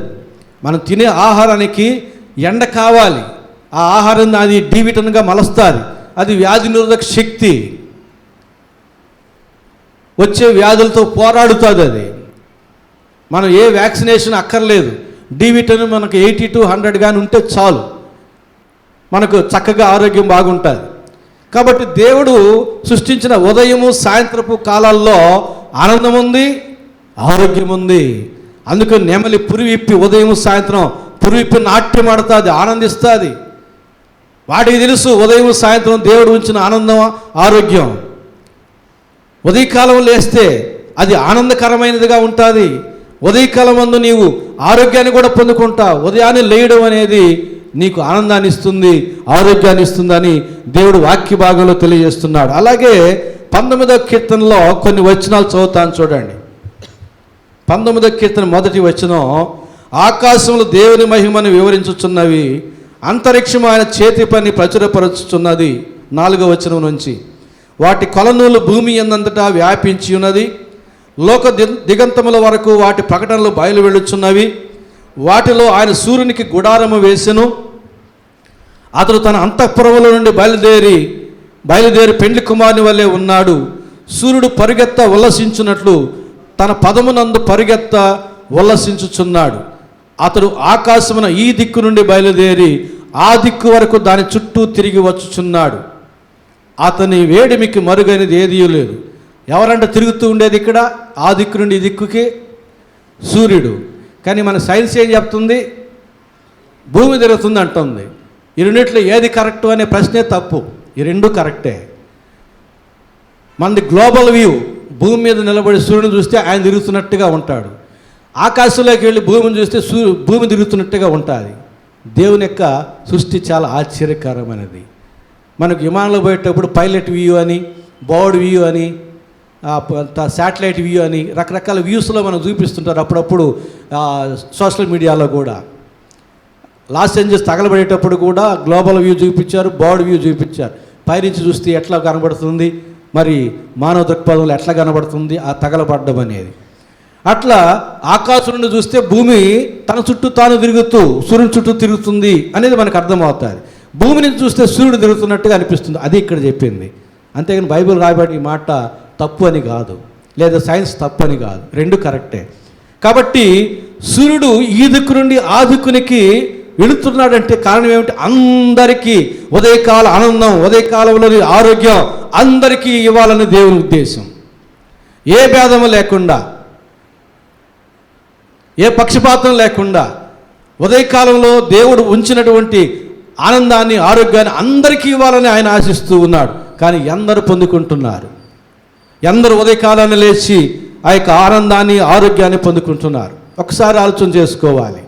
మనం తినే ఆహారానికి ఎండ కావాలి. ఆ ఆహారం అది డి విటమిన్గా మలుస్తుంది. అది వ్యాధి నిరోధక శక్తి, వచ్చే వ్యాధులతో పోరాడుతుంది. అది మనం ఏ వ్యాక్సినేషన్ అక్కర్లేదు. డి విటమిన్ మనకు 80 to 100 కానీ ఉంటే చాలు, మనకు చక్కగా ఆరోగ్యం బాగుంటుంది. కాబట్టి దేవుడు సృష్టించిన ఉదయము సాయంత్రపు కాలాల్లో ఆనందం ఉంది, ఆరోగ్యం ఉంది. అందుకని నెమలి పురివిప్పి ఉదయం సాయంత్రం పురివిప్పి నాట్యం ఆడుతుంది, ఆనందిస్తుంది. వాటికి తెలుసు ఉదయం సాయంత్రం దేవుడు ఉంచిన ఆనందం, ఆరోగ్యం. ఉదయకాలం లేస్తే అది ఆనందకరమైనదిగా ఉంటుంది. ఉదయకాలం ముందు నీవు ఆరోగ్యాన్ని కూడా పొందుకుంటావు. ఉదయాన్నే లేయడం అనేది నీకు ఆనందాన్ని ఇస్తుంది, ఆరోగ్యాన్ని ఇస్తుందని దేవుడు వాక్య భాగంలో తెలియజేస్తున్నాడు. అలాగే 19వ కీర్తనలో కొన్ని వచనాలు చదువుతాను చూడండి. 19వ కీర్తన 1వ వచనం, ఆకాశంలో దేవుని మహిమను వివరించుచున్నవి, అంతరిక్షం ఆయన చేతి పని ప్రచురపరుచుచున్నది. 4వ వచనం నుంచి, వాటి కొలనూలు భూమి ఎందంతటా వ్యాపించి ఉన్నది, లోక దిగంతముల వరకు వాటి ప్రకటనలు బయలు వెళ్ళుచున్నవి. వాటిలో ఆయన సూర్యునికి గుడారము వేసెను. అతడు తన అంతఃపురముల నుండి బయలుదేరి పెండ్లి కుమారుని వలె ఉన్నాడు. సూర్యుడు పరిగెత్త ఉల్లసించున్నట్లు తన పదమునందు పరిగెత్త ఉల్లసించుచున్నాడు. అతడు ఆకాశమున ఈ దిక్కు నుండి బయలుదేరి ఆ దిక్కు వరకు దాని చుట్టూ తిరిగి వచ్చుచున్నాడు. అతని వేడిమికి మరుగైనది ఏదీ లేదు. ఎవరంటే తిరుగుతూ ఉండేది ఇక్కడ? ఆ దిక్కు నుండి ఈ దిక్కుకి సూర్యుడు. కానీ మన సైన్స్ ఏం చెప్తుంది? భూమి తిరుగుతుంది అంటుంది. ఈ రెండిట్లో ఏది కరెక్టు అనే ప్రశ్నే తప్పు. ఈ రెండు కరెక్టే. మనది గ్లోబల్ వ్యూ. భూమి మీద నిలబడి సూర్యుని చూస్తే ఆయన తిరుగుతున్నట్టుగా ఉంటాడు. ఆకాశంలోకి వెళ్ళి భూమిని చూస్తే భూమి తిరుగుతున్నట్టుగా ఉంటుంది. దేవుని యొక్క సృష్టి చాలా ఆశ్చర్యకరమైనది. మనకు విమానంలో పోయేటప్పుడు పైలట్ వ్యూ అని, బర్డ్ వ్యూ అని, శాటిలైట్ వ్యూ అని రకరకాల వ్యూస్లో మనం చూపిస్తుంటారు అప్పుడప్పుడు సోషల్ మీడియాలో కూడా. లాస్ ఏంజల్స్ తగలబడేటప్పుడు కూడా గ్లోబల్ వ్యూ చూపించారు, బర్డ్ వ్యూ చూపించారు. పైనుంచి చూస్తే ఎట్లా కనబడుతుంది, మరి మానవ దృక్పథంలో ఎట్లా కనబడుతుంది ఆ తగలబడ్డం అనేది. అట్లా ఆకాశం నుండి చూస్తే భూమి తన చుట్టూ తాను తిరుగుతూ సూర్యుని చుట్టూ తిరుగుతుంది అనేది మనకు అర్థమవుతుంది. భూమి నుంచి చూస్తే సూర్యుడు తిరుగుతున్నట్టుగా అనిపిస్తుంది. అది ఇక్కడ చెప్పింది. అంతేగాని బైబిల్ రాయబడి ఈ మాట తప్పు అని కాదు, లేదా సైన్స్ తప్పు అని కాదు, రెండు కరెక్టే. కాబట్టి సూర్యుడు ఈ దిక్కు నుండి ఆ దిక్కునికి వెళుతున్నాడంటే కారణం ఏమిటి? అందరికీ ఉదయకాల ఆనందం, ఉదయకాలంలోని ఆరోగ్యం అందరికీ ఇవ్వాలని దేవుని ఉద్దేశం. ఏ భేదము లేకుండా, ఏ పక్షపాతం లేకుండా ఉదయకాలంలో దేవుడు ఉంచినటువంటి ఆనందాన్ని, ఆరోగ్యాన్ని అందరికీ ఇవ్వాలని ఆయన ఆశిస్తూ ఉన్నాడు. కానీ ఎందరు పొందుకుంటున్నారు? ఎందరు ఉదయకాలాన్ని లేచి ఆ యొక్క ఆనందాన్ని, ఆరోగ్యాన్ని పొందుకుంటున్నారు? ఒకసారి ఆలోచన చేసుకోవాలి.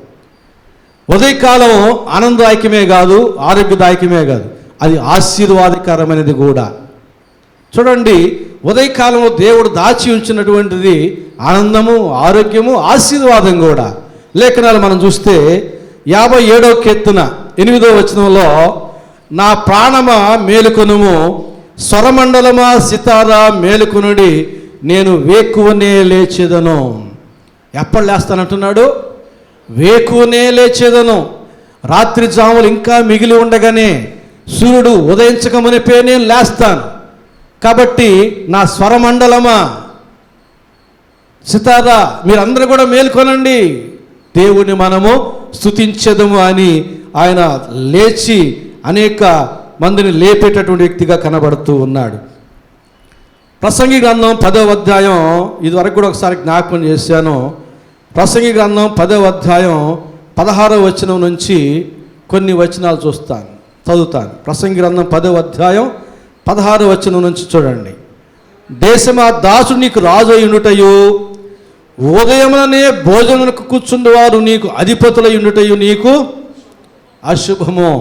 ఉదయకాలం ఆనందదాయకమే కాదు, ఆరోగ్యదాయకమే కాదు, అది ఆశీర్వాదకరమైనది కూడా. చూడండి, ఉదయకాలంలో దేవుడు దాచి ఉంచినటువంటిది ఆనందము, ఆరోగ్యము, ఆశీర్వాదం కూడా. లేఖనాలు మనం చూస్తే 57వ కీర్తన 8వ వచనంలో, నా ప్రాణమా మేలుకొనుము, స్వరమండలమా సితారా మేలుకొనుడి, నేను వేకువనే లేచేదను. ఎప్పుడు లేస్తానంటున్నాడు? వేకువనే లేచేదను. రాత్రి జాములు ఇంకా మిగిలి ఉండగానే సూర్యుడు ఉదయించక మునిపే నేను లేస్తాను. కాబట్టి నా స్వరమండలమా సితారా మీరందరూ కూడా మేల్కొనండి, దేవుని మనము స్తుతించెదము అని ఆయన లేచి అనేక మందిని లేపేటటువంటి వ్యక్తిగా కనబడుతూ ఉన్నాడు. ప్రసంగి గ్రంథం 10వ అధ్యాయం, ఇదివరకు కూడా ఒకసారి జ్ఞాపకం చేశాను. ప్రసంగి గ్రంథం 10వ అధ్యాయం 16వ వచనం నుంచి కొన్ని వచనాలు చదువుతాను. ప్రసంగి గ్రంథం 10వ అధ్యాయం 16వ వచనం నుంచి చూడండి. దేశమా దాసుడు నీకు రాజు అయ్యుండుటయు, ఉదయముననే భోజనమునకు కూర్చుండేవారు నీకు అధిపతులై ఉండుటయు నీకు అశుభము.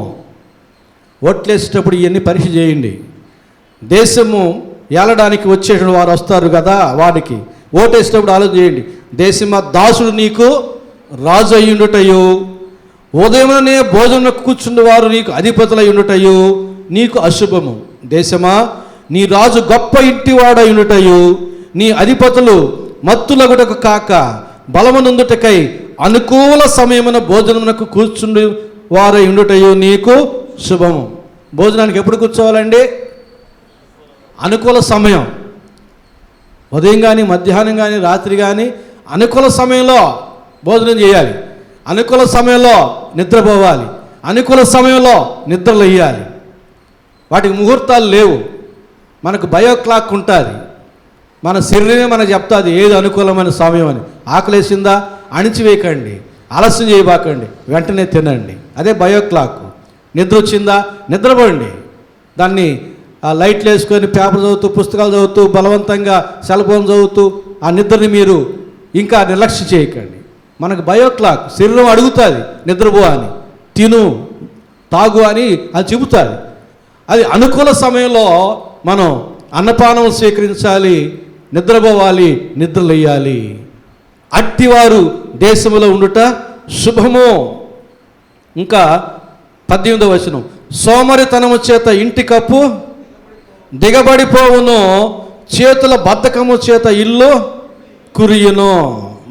ఓట్లేసేటప్పుడు ఇవన్నీ పరీక్ష చేయండి. దేశము ఏలడానికి వచ్చేటువంటి వారు వస్తారు కదా, వారికి ఓటేసేటప్పుడు ఆలోచన చేయండి. దేశమా దాసుడు నీకు రాజు అయ్యుండుటయు, ఉదయముననే భోజనమునకు కూర్చుండేవారు నీకు అధిపతులై ఉండుటయు నీకు అశుభము. దేశమా నీ రాజు గొప్ప ఇంటివాడై ఉండుటయు, నీ అధిపతులు మత్తులగుటకు కాక బలమునందుటకై అనుకూల సమయమున భోజనమునకు కూర్చుండి వారై ఉండుటయు నీకు శుభము. భోజనానికి ఎప్పుడు కూర్చోవాలండి? అనుకూల సమయం. ఉదయం కానీ, మధ్యాహ్నం కానీ, రాత్రి కానీ అనుకూల సమయంలో భోజనం చేయాలి. అనుకూల సమయంలో నిద్రపోవాలి. అనుకూల సమయంలో నిద్రలు వేయాలి. వాటికి ముహూర్తాలు లేవు. మనకు బయో క్లాక్ ఉంటుంది. మన శరీరమే మనకు చెప్తుంది ఏది అనుకూలమైన సమయం అని. ఆకలేసిందా అణిచివేయకండి, ఆలస్యం చేయబాకండి, వెంటనే తినండి. అదే బయో క్లాక్. నిద్ర వచ్చిందా నిద్రపోండి. దాన్ని లైట్లు వేసుకొని పేపర్ చదువుతూ, పుస్తకాలు చదువుతూ, బలవంతంగా సెల్ ఫోన్ చదువుతూ ఆ నిద్రని మీరు ఇంకా నిర్లక్ష్యం చేయకండి. మనకు బయో క్లాక్, శరీరం అడుగుతుంది నిద్రపో అని, తిను తాగు అని అది చెబుతుంది. అది అనుకూల సమయంలో మనం అన్నపానం స్వీకరించాలి, నిద్రపోవాలి, నిద్రలేయాలి. అట్టివారు దేశంలో ఉండుట శుభము. ఇంకా 18వ వచనం, సోమరితనము చేత ఇంటి కప్పు దిగబడిపోవును, చేతుల బద్ధకము చేత ఇల్లు కురియును.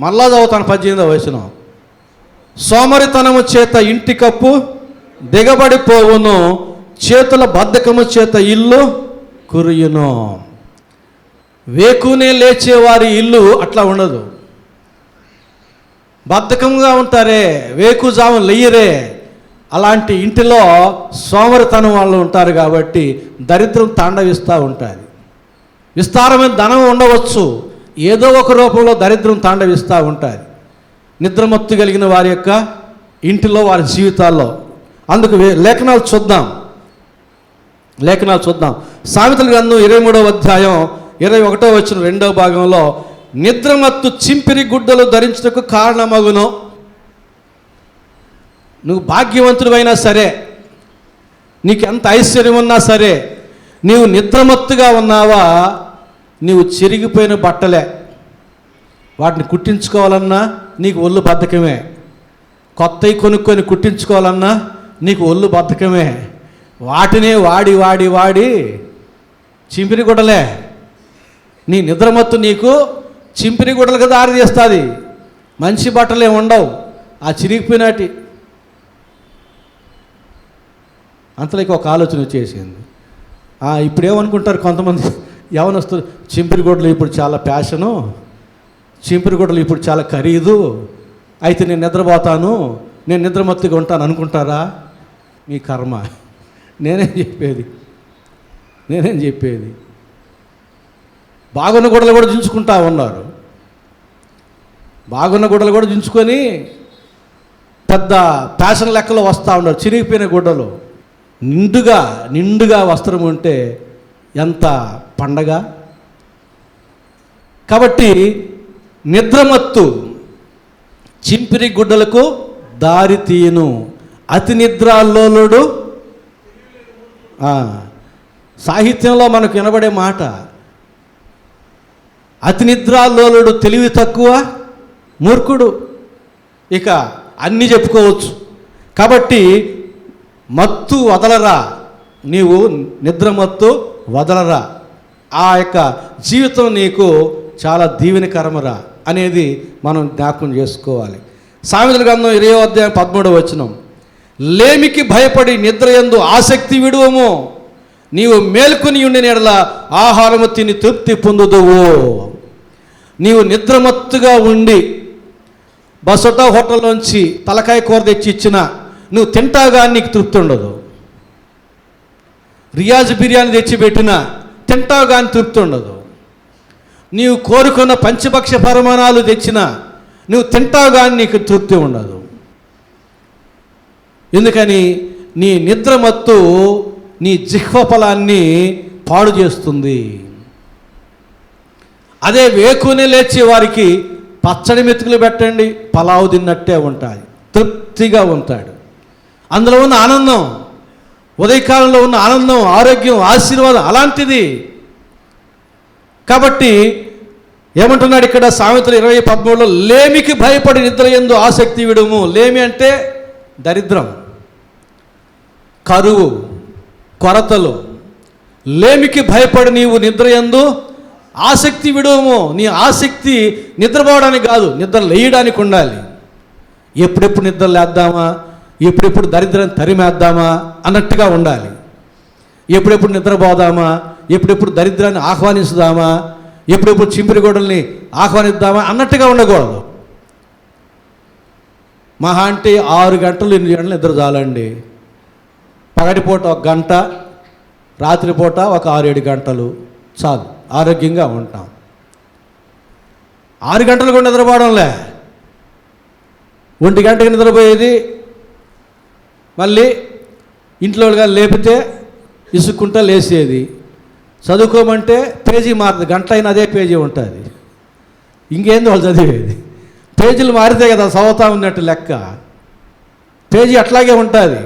మళ్ళా చదువుతాను 18వ వచనం. సోమరితనము చేత ఇంటి కప్పు దిగబడిపోవును, చేతుల బద్ధకము చేత ఇల్లు కురియును. వేకునే లేచేవారి ఇల్లు అట్లా ఉండదు. బద్ధకంగా ఉంటారే, వేకుజాము లెయ్యరే, అలాంటి ఇంటిలో సోమరితనం వాళ్ళు ఉంటారు కాబట్టి దరిద్రం తాండవిస్తూ ఉంటుంది. విస్తారమైన ధనం ఉండవచ్చు, ఏదో ఒక రూపంలో దరిద్రం తాండవిస్తూ ఉంటుంది నిద్రమత్తు కలిగిన వారి యొక్క ఇంటిలో, వారి జీవితాల్లో. అందుకు లేఖనాలు చూద్దాం. సామెతల గ్రంథం 23వ అధ్యాయం 21వ వచనం 2వ భాగంలో, నిద్రమత్తు చింపిరి గుడ్డలు ధరించుటకు కారణమగును. నువ్వు భాగ్యవంతుడివైనా సరే, నీకు ఎంత ఐశ్వర్యం ఉన్నా సరే, నీవు నిద్రమత్తుగా ఉన్నావా, నీవు చిరిగిపోయిన బట్టలే. వాటిని కుట్టించుకోవాలన్నా నీకు ఒళ్ళు బద్ధకమే. కొత్తవి కొనుక్కొని కుట్టించుకోవాలన్నా నీకు ఒళ్ళు బద్ధకమే. వాటినే వాడి వాడి వాడి చింపిరి గుడ్డలే. నీ నిద్రమత్తు నీకు చింపిరి గుడ్డలకు దారి తీస్తుంది. మంచి బట్టలే ఉండవు, ఆ చిరిగిపోయినటి. అంతలోకి ఒక ఆలోచన వచ్చేసింది. ఇప్పుడేమనుకుంటారు కొంతమంది యవనస్తులు, చింపిరి గుడ్డలు ఇప్పుడు చాలా ఫ్యాషను, చింపిరి గుడ్డలు ఇప్పుడు చాలా ఖరీదు, అయితే నేను నిద్రపోతాను, నేను నిద్రమత్తుగా ఉంటాను అనుకుంటారా? మీ కర్మ. నేనేం చెప్పేది బాగున్న గుడ్డలు కూడా దించుకుంటా ఉన్నారు. బాగున్న గుడ్డలు కూడా దించుకొని పెద్ద ఫ్యాషన్ లెక్కలో వస్తూ ఉన్నారు. చిరిగిపోయిన గుడ్డలు, నిండుగా వస్త్రం ఉంటే ఎంత పండగ. కాబట్టి నిద్రమత్తు చింపిరి గుడ్డలకు దారి తీయను, అతి నిద్రాల్లోలుడు. సాహిత్యంలో మనకు వినబడే మాట, అతి నిద్రాల్లోలుడు తెలివి తక్కువ మూర్ఖుడు. ఇక అన్నీ చెప్పుకోవచ్చు. కాబట్టి మత్తు వదలరా, నీవు నిద్రమత్తు వదలరా, ఆ యొక్క జీవితం నీకు చాలా దీవెనకరమరా అనేది మనం జ్ఞాపకం చేసుకోవాలి. సామెతల గ్రంథం 20వ అధ్యాయం 13వ వచనం, లేమికి భయపడి నిద్రయందు ఆసక్తి విడువము, నీవు మేల్కొని ఉండిన యెడల ఆహారము తిని తృప్తి పొందుదువు. నీవు నిద్రమత్తుగా ఉండి బసోటా హోటల్లోంచి తలకాయ కూర తెచ్చి ఇచ్చినా నువ్వు తింటాగా నీకు తృప్తి ఉండదు. రియాజ్ బిర్యానీ తెచ్చిపెట్టినా తింటావు కానీ తృప్తి ఉండదు. నీవు కోరుకున్న పంచభక్ష పరిమాణాలు తెచ్చినా నువ్వు తింటావు కానీ నీకు తృప్తి ఉండదు. ఎందుకని? నీ నిద్రమత్తు నీ జిహ్వఫలాన్ని పాడు చేస్తుంది. అదే వేకునే లేచే వారికి పచ్చడి మెతుకులు పెట్టండి, పలావు తిన్నట్టే ఉంటాయి, తృప్తిగా ఉంటాడు. అందులో ఉన్న ఆనందం, ఉదయకాలంలో ఉన్న ఆనందం, ఆరోగ్యం, ఆశీర్వాదం అలాంటిది. కాబట్టి ఏమంటున్నాడు ఇక్కడ సామెతలు 20:13లో, లేమికి భయపడి నిద్రయందు ఆసక్తి విడుము. లేమి అంటే దరిద్రం, కరువు, కొరతలు. లేమికి భయపడి నీవు నిద్రయందు ఆసక్తి విడుము. నీ ఆసక్తి నిద్రపోవడానికి కాదు, నిద్ర లేయడానికి ఉండాలి. ఎప్పుడెప్పుడు నిద్ర లేద్దామా, ఎప్పుడెప్పుడు దరిద్రాన్ని తరిమేద్దామా అన్నట్టుగా ఉండాలి. ఎప్పుడెప్పుడు నిద్రపోదామా, ఎప్పుడెప్పుడు దరిద్రాన్ని ఆహ్వానిస్తామా, ఎప్పుడెప్పుడు చింపిరి గోడల్ని ఆహ్వానిద్దామా అన్నట్టుగా ఉండకూడదు. మహా అంటే 6 గంటలు 8 గంటలు నిద్ర చాలండి. పగటిపూట 1 గంట, రాత్రిపూట ఒక 6-7 గంటలు చాలు, ఆరోగ్యంగా ఉంటాం. 6 గంటలు కూడా నిద్రపోవడంలే, 1 గంటకి నిద్రపోయేది, మళ్ళీ ఇంట్లో లేపితే ఇసుక్కుంటా లేసేది. చదువుకోమంటే పేజీ మారుతుంది, గంట అయినా అదే పేజీ ఉంటుంది. ఇంకేంది వాళ్ళు చదివేది? పేజీలు మారితే కదా చదువుతా ఉన్నట్టు లెక్క. పేజీ అట్లాగే ఉంటుంది,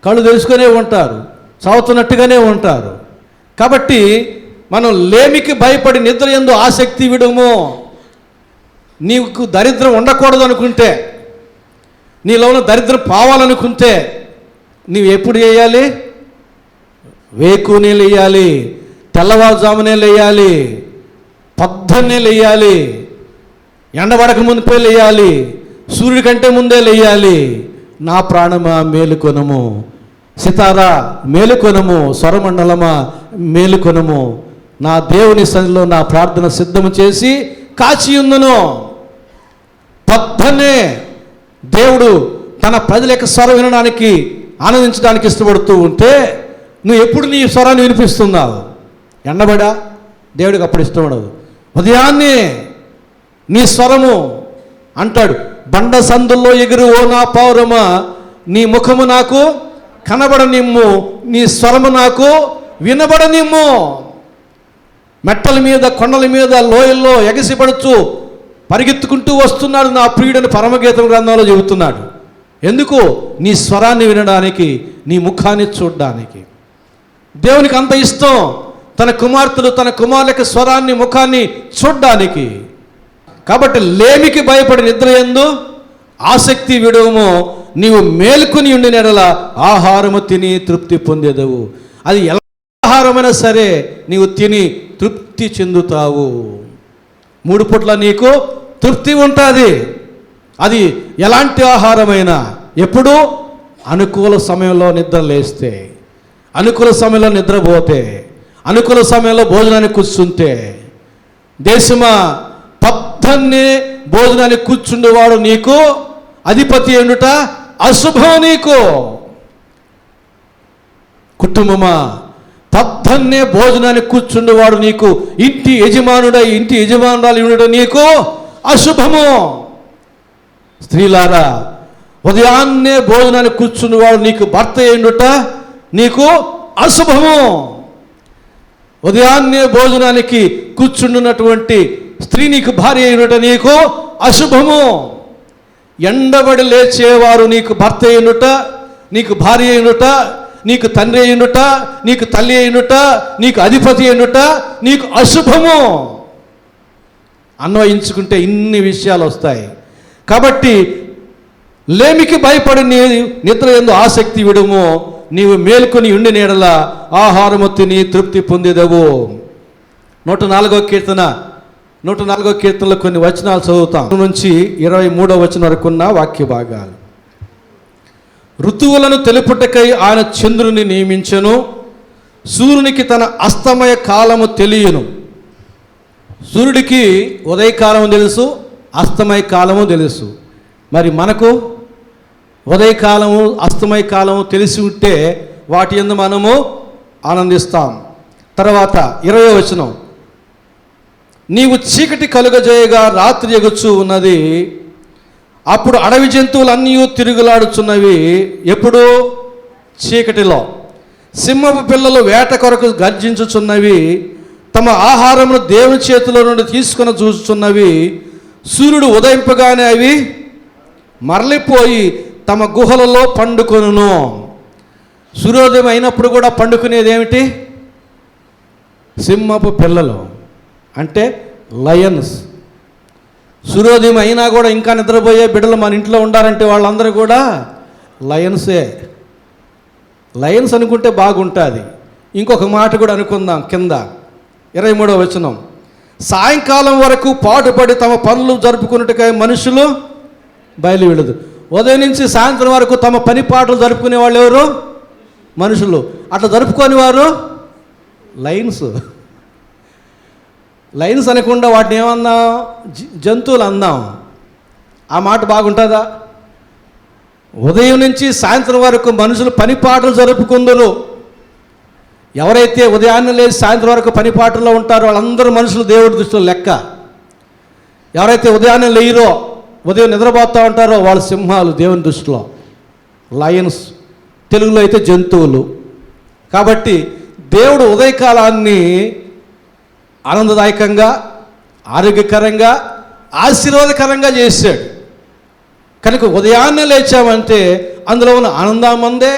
కళ్ళు తెలుసుకునే ఉంటారు, చదువుతున్నట్టుగానే ఉంటారు. కాబట్టి మనం లేమికి భయపడి నిద్రయందు ఆసక్తి విడుము. నీకు దరిద్రం ఉండకూడదు అనుకుంటే, నీలో ఉన్న దరిద్రం పోవాలనుకుంటే నీవు ఎప్పుడు చేయాలి? వేకునే లేయాలి, తెల్లవారుజామునే లేయాలి, పొద్దున్నే లేయాలి, ఎండబడక మునిపే లేయాలి, సూర్యుడి కంటే ముందే లేయాలి. నా ప్రాణమా మేలుకొనము, సితారా మేలుకొనము, స్వరమండలమా మేలుకొనము, నా దేవుని సన్నిధిలో నా ప్రార్థన సిద్ధము చేసి కాచి ఉందును. పొద్దున్నే దేవుడు తన ప్రజల యొక్క స్వరం వినడానికి, ఆనందించడానికి ఇష్టపడుతూ ఉంటే నువ్వు ఎప్పుడు నీ స్వరాన్ని వినిపిస్తున్నావు? ఎండబడా దేవుడికి అప్పుడు ఇష్టపడదు. ఉదయాన్నే నీ స్వరము అంటాడు, బండ సందుల్లో ఎగురు ఓ నా పౌరమా, నీ ముఖము నాకు కనబడనిమ్ము, నీ స్వరము నాకు వినబడనిమ్ము. మెట్టల మీద, కొండల మీద, లోయల్లో ఎగసిపడుచు పరిగెత్తుకుంటూ వస్తున్నాడు నా ప్రియుడని పరమగీతం గ్రంథంలో చెబుతున్నాడు. ఎందుకు? నీ స్వరాన్ని వినడానికి, నీ ముఖాన్ని చూడడానికి. దేవునికి అంత ఇష్టం తన కుమార్తెలు, తన కుమారుల స్వరాన్ని, ముఖాన్ని చూడడానికి. కాబట్టి లేమికి భయపడి నిద్ర యందు ఆసక్తి విడవము, నీవు మేల్కొని ఉండిన యెడల ఆహారము తిని తృప్తి పొందేదవు. అది ఎలా ఆహారమైనా సరే నీవు తిని తృప్తి చెందుతావు. 3 పూట్ల నీకు తృప్తి ఉంటుంది. అది ఎలాంటి ఆహారమైనా. ఎప్పుడు? అనుకూల సమయంలో నిద్ర లేస్తే, అనుకూల సమయంలో నిద్రపోతే, అనుకూల సమయంలో భోజనానికి కూర్చుంటే. దేశమా, పొద్దున్నే భోజనానికి కూర్చుండేవాడు నీకు అధిపతి ఏండుట అశుభం నీకు. కుటుంబమా, పొద్దున్నే భోజనానికి కూర్చుండేవాడు నీకు ఇంటి యజమానుడై, ఇంటి యజమానురాలు ఉండుట నీకు అశుభము. స్త్రీలారా, ఉదయాన్నే భోజనానికి కూర్చున్నవాడు నీకు భర్త ఏండుట నీకు అశుభము. ఉదయాన్నే భోజనానికి కూర్చుండున్నటువంటి స్త్రీ నీకు భార్య అయినట నీకు అశుభము. ఎండబడి లేచేవారు నీకు భర్త అయినట, నీకు భార్య అయినట, నీకు తండ్రి అయినట, నీకు తల్లి అయినట, నీకు అధిపతి అయినట నీకు అశుభము. అన్వయించుకుంటే ఇన్ని విషయాలు వస్తాయి. కాబట్టి లేమికి భయపడి నీ నిద్ర యందు ఆసక్తి విడుము, నీవు మేల్కొని ఉండి నీడల ఆహారము తిని తృప్తి పొందేదవు. 104వ కీర్తన, 104వ కీర్తనలో కొన్ని వచనాలు చదువుతాం. నుంచి 23వ వచనం వరకు ఉన్న వాక్య భాగాలు. ఋతువులను తెలుపుటకై ఆయన చంద్రుని నియమించెను, సూర్యునికి తన అస్తమయ కాలము తెలియను. సూర్యుడికి ఉదయకాలము తెలుసు, అస్తమయ కాలము తెలుసు. మరి మనకు ఉదయకాలము, అస్తమయ కాలము తెలిసి ఉంటే వాటి యందు మనము ఆనందిస్తాం. తర్వాత 20వ వచనం, నీవు చీకటి కలుగజేయగా రాత్రి ఎగుచూ ఉన్నది, అప్పుడు అడవి జంతువులన్నీ తిరుగులాడుచున్నవి. ఎప్పుడు? చీకటిలో. సింహపు పిల్లలు వేట కొరకు గర్జించుచున్నవి, తమ ఆహారమును దేవుని చేతిలో నుండి తీసుకొని చూస్తున్నవి. సూర్యుడు ఉదయింపగానే అవి మరలిపోయి తమ గుహలలో పండుకొనును. సూర్యోదయం అయినప్పుడు కూడా పండుకునేది ఏమిటి? సింహపు పిల్లలు అంటే లయన్స్. సూర్యోదయం అయినా కూడా ఇంకా నిద్రపోయే బిడ్డలు మన ఇంట్లో ఉండాలంటే వాళ్ళందరూ కూడా లయన్సే. లయన్స్ అనుకుంటే బాగుంటుంది. ఇంకొక మాట కూడా అనుకుందాం కింద 23వ వచనం, సాయంకాలం వరకు పాటుపడి తమ పనులు జరుపుకున్నట్టుగా మనుషులు బయలు వెళ్ళదు. ఉదయం నుంచి సాయంత్రం వరకు తమ పని పాటలు జరుపుకునే వాళ్ళు ఎవరు? మనుషులు. అట్లా జరుపుకొని వారు లైన్స్. లైన్స్ అనకుండా వాటిని ఏమన్నాం? జంతువులు అందాం. ఆ మాట బాగుంటుందా? ఉదయం నుంచి సాయంత్రం వరకు మనుషులు పని పాటలు జరుపుకుందరు. ఎవరైతే ఉదయాన్నే లేచి సాయంత్రం వరకు పని పాటల్లో ఉంటారో వాళ్ళందరూ మనుషులు దేవుడి దృష్టిలో లెక్క. ఎవరైతే ఉదయాన్నే లేయరో, ఉదయం నిద్రపోతూ ఉంటారో వాళ్ళు సింహాలు దేవుని దృష్టిలో. లయన్స్ తెలుగులో అయితే జంతువులు. కాబట్టి దేవుడు ఉదయకాలాన్ని ఆనందదాయకంగా, ఆరోగ్యకరంగా, ఆశీర్వాదకరంగా చేశాడు. కనుక ఉదయాన్నే లేచామంటే అందులో ఉన్న ఆనందం మందే,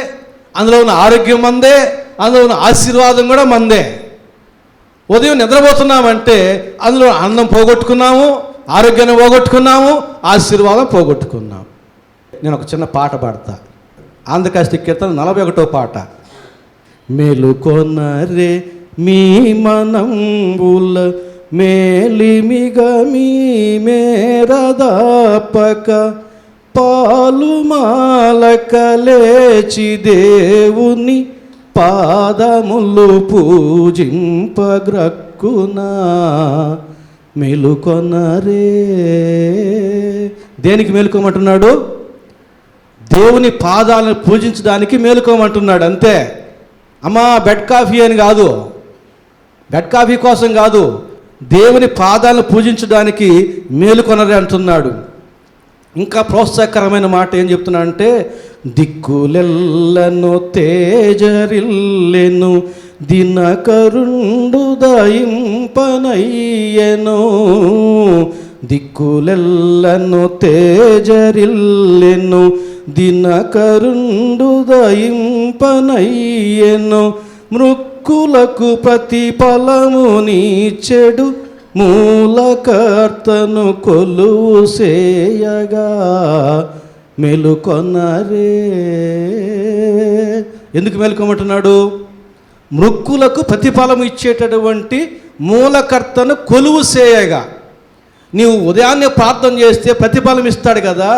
అందులో ఉన్న ఆరోగ్యం మందే, అందులో ఉన్న ఆశీర్వాదం కూడా మందే. ఉదయం నిద్రపోతున్నామంటే అందులో ఆనందం పోగొట్టుకున్నాము, ఆరోగ్యాన్ని పోగొట్టుకున్నాము, ఆశీర్వాదం పోగొట్టుకున్నాము. నేను ఒక చిన్న పాట పాడతా. ఆంధ్రకాష్టి కీర్తన 41వ పాట. మేలుకొనరే మీ మనంబుల మేలిమిగ మీ మేరదాపక పాలుమాలక లేచి దేవుని పాదములు పూజింపగ్రక్కునా మేలుకొనరే. దేనికి మేలుకోమంటున్నాడు? దేవుని పాదాలను పూజించడానికి మేలుకోమంటున్నాడు అంతే. అమ్మా బెడ్ కాఫీ అని కాదు, బెడ్ కాఫీ కోసం కాదు, దేవుని పాదాలను పూజించడానికి మేలుకొనరే అంటున్నాడు. ఇంకా ప్రోత్సాహకరమైన మాట ఏం చెప్తున్నాడంటే, దిక్కులెల్లను తేజరిల్లెను దినకరుండు దయింపనయ్యెను. దిక్కులెల్లను తేజరిల్లెను దినకరుండు దయింపనయ్యెను. మృక్కులకు ప్రతిఫలమునిచ్చెడు మూలకర్తను కొలువు సేయగా మేలుకొనరే. ఎందుకు మేలుకోమంటున్నాడు? మృక్కులకు ప్రతిఫలం ఇచ్చేటటువంటి మూలకర్తను కొలువు సేయగా. నీవు ఉదయాన్నే ప్రార్థన చేస్తే ప్రతిఫలం ఇస్తాడు కదా,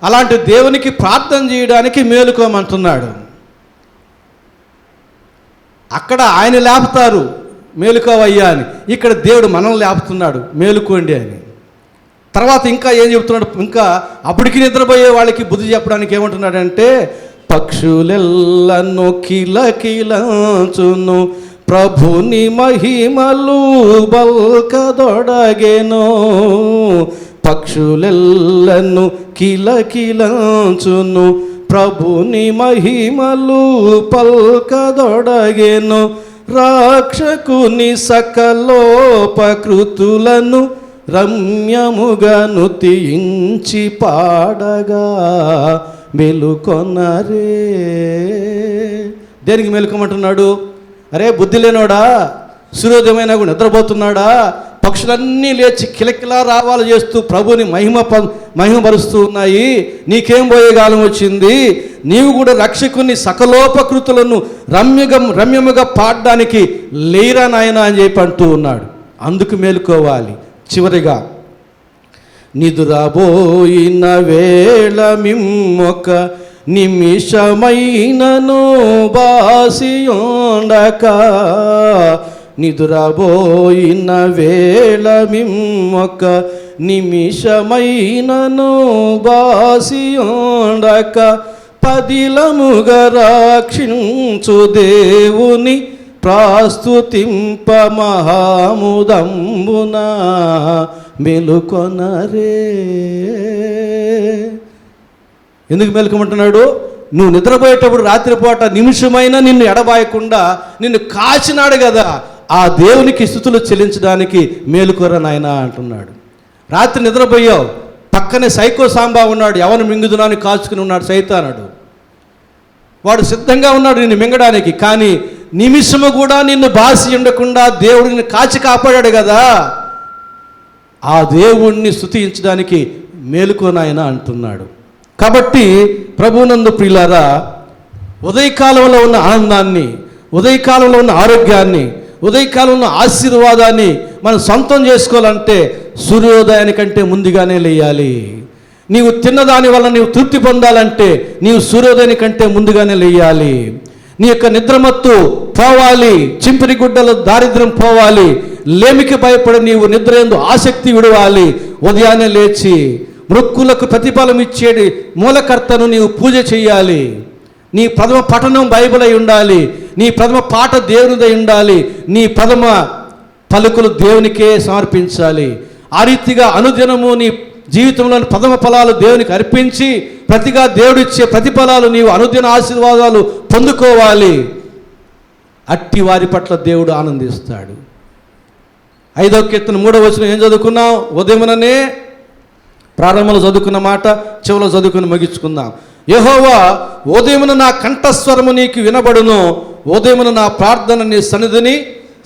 అలాంటి దేవునికి ప్రార్థన చేయడానికి మేలుకోమంటున్నాడు. అక్కడ ఆయన లేపుతారు మేలుకోవయ్యా అని, ఇక్కడ దేవుడు మనల్ని లేపుతున్నాడు మేలుకోండి అని. తర్వాత ఇంకా ఏం చెప్తున్నాడు? ఇంకా అప్పటికి నిద్రపోయే వాళ్ళకి బుద్ధి చెప్పడానికి ఏమంటున్నాడంటే, పక్షులెల్లను కిలకిలంచును ప్రభుని మహిమలు బల్కదొడగెను. పక్షులెల్లను కిలకిలంచును ప్రభుని మహిమలు పల్కదొడగెను. రాక్షకుని సకలోపకృతులను రమ్యముగా నుతించి పాడగా మేలుకొనరే. దేనికి మేలుకోమంటున్నాడు? అరే బుద్ధి లేనోడా, సూర్యోదయమైనా కూడా నిద్రపోతున్నాడా? పక్షులన్నీ లేచి కిలకిలా రావాలు చేస్తూ ప్రభుని మహిమపరుస్తూ ఉన్నాయి. నీకేం పోయే కాలం వచ్చింది? నీవు కూడా రక్షకుని సకలోపకృతులను రమ్యముగా పాడడానికి లేరా నాయనా అని చెప్పి అంటూ ఉన్నాడు. అందుకు మేలుకోవాలి. చివరిగా, నిదురబోయిన వేళ మిమ్మొక నిమిషమైనను బాసియుండక. నిదురబోయిన వేళ మిమ్మొక నిమిషమైనను బాసియుండక. పదిలముగా రక్షించు దేవుని ప్రాస్తుతింప మహాముదంబున మేలుకొనరే. ఎందుకు మేలుకోమంటున్నాడు? నువ్వు నిద్రపోయేటప్పుడు రాత్రిపూట నిమిషమైనా నిన్ను ఎడబాయకుండా నిన్ను కాచినాడు కదా, ఆ దేవునికి స్తుతులు చెల్లించడానికి మేలుకోరా నాయనా అంటున్నాడు. రాత్రి నిద్రపోయావు, పక్కనే సైకో సాంబా ఉన్నాడు, ఎవరు మింగుదునాన్ని కాచుకుని ఉన్నాడు సైతానుడు. వాడు సిద్ధంగా ఉన్నాడు నిన్ను మింగడానికి, కానీ నిమిషము కూడా నిన్ను బాసి ఉండకుండా దేవుడు నిన్ను కాచి కాపాడాడు కదా, ఆ దేవుణ్ణి స్తుతించడానికి మేలుకోనాయన అంటున్నాడు. కాబట్టి ప్రభువునందు ప్రియులారా, ఉదయకాలంలో ఉన్న ఆనందాన్ని, ఉదయకాలంలో ఉన్న ఆరోగ్యాన్ని, ఉదయకాలంలో ఉన్న ఆశీర్వాదాన్ని మనం సొంతం చేసుకోవాలంటే సూర్యోదయానికంటే ముందుగానే లేయాలి. నీవు తిన్నదాని వల్ల నీవు తృప్తి పొందాలంటే నీవు సూర్యోదయానికంటే ముందుగానే లేయాలి. నీ యొక్క నిద్రమత్తు పోవాలి, చింపిరి గుడ్డల దారిద్ర్యం పోవాలి, లేమికి భయపడి నీవు నిద్ర యందు ఆసక్తి విడవాలి. ఉదయాన్నే లేచి మృక్కులకు ప్రతిఫలం ఇచ్చేది మూలకర్తను నీవు పూజ చేయాలి. నీ ప్రథమ పఠనం బైబిల్ అయి ఉండాలి, నీ ప్రథమ పాట దేవునిదై ఉండాలి, నీ ప్రథమ పలుకులు దేవునికే సమర్పించాలి. ఆ రీతిగా అనుదినము నీ జీవితంలోని ప్రథమ ఫలాలు దేవునికి అర్పించి ప్రతిగా దేవుడిచ్చే ప్రతిఫలాలు నీవు అనుదిన ఆశీర్వాదాలు పొందుకోవాలి. అట్టి వారి పట్ల దేవుడు ఆనందిస్తాడు. 5వ కీర్తన 3వ వచనం ఏం చదువుకున్నాం? ఉదయముననే ప్రారంభంలో చదువుకున్న మాట చివరిలో చదువుకుని ముగించుకుందాం. యెహోవా, ఉదయమున నా కంఠస్వరము నీకు వినబడును, ఉదయమున నా ప్రార్థన నీ సన్నిధిని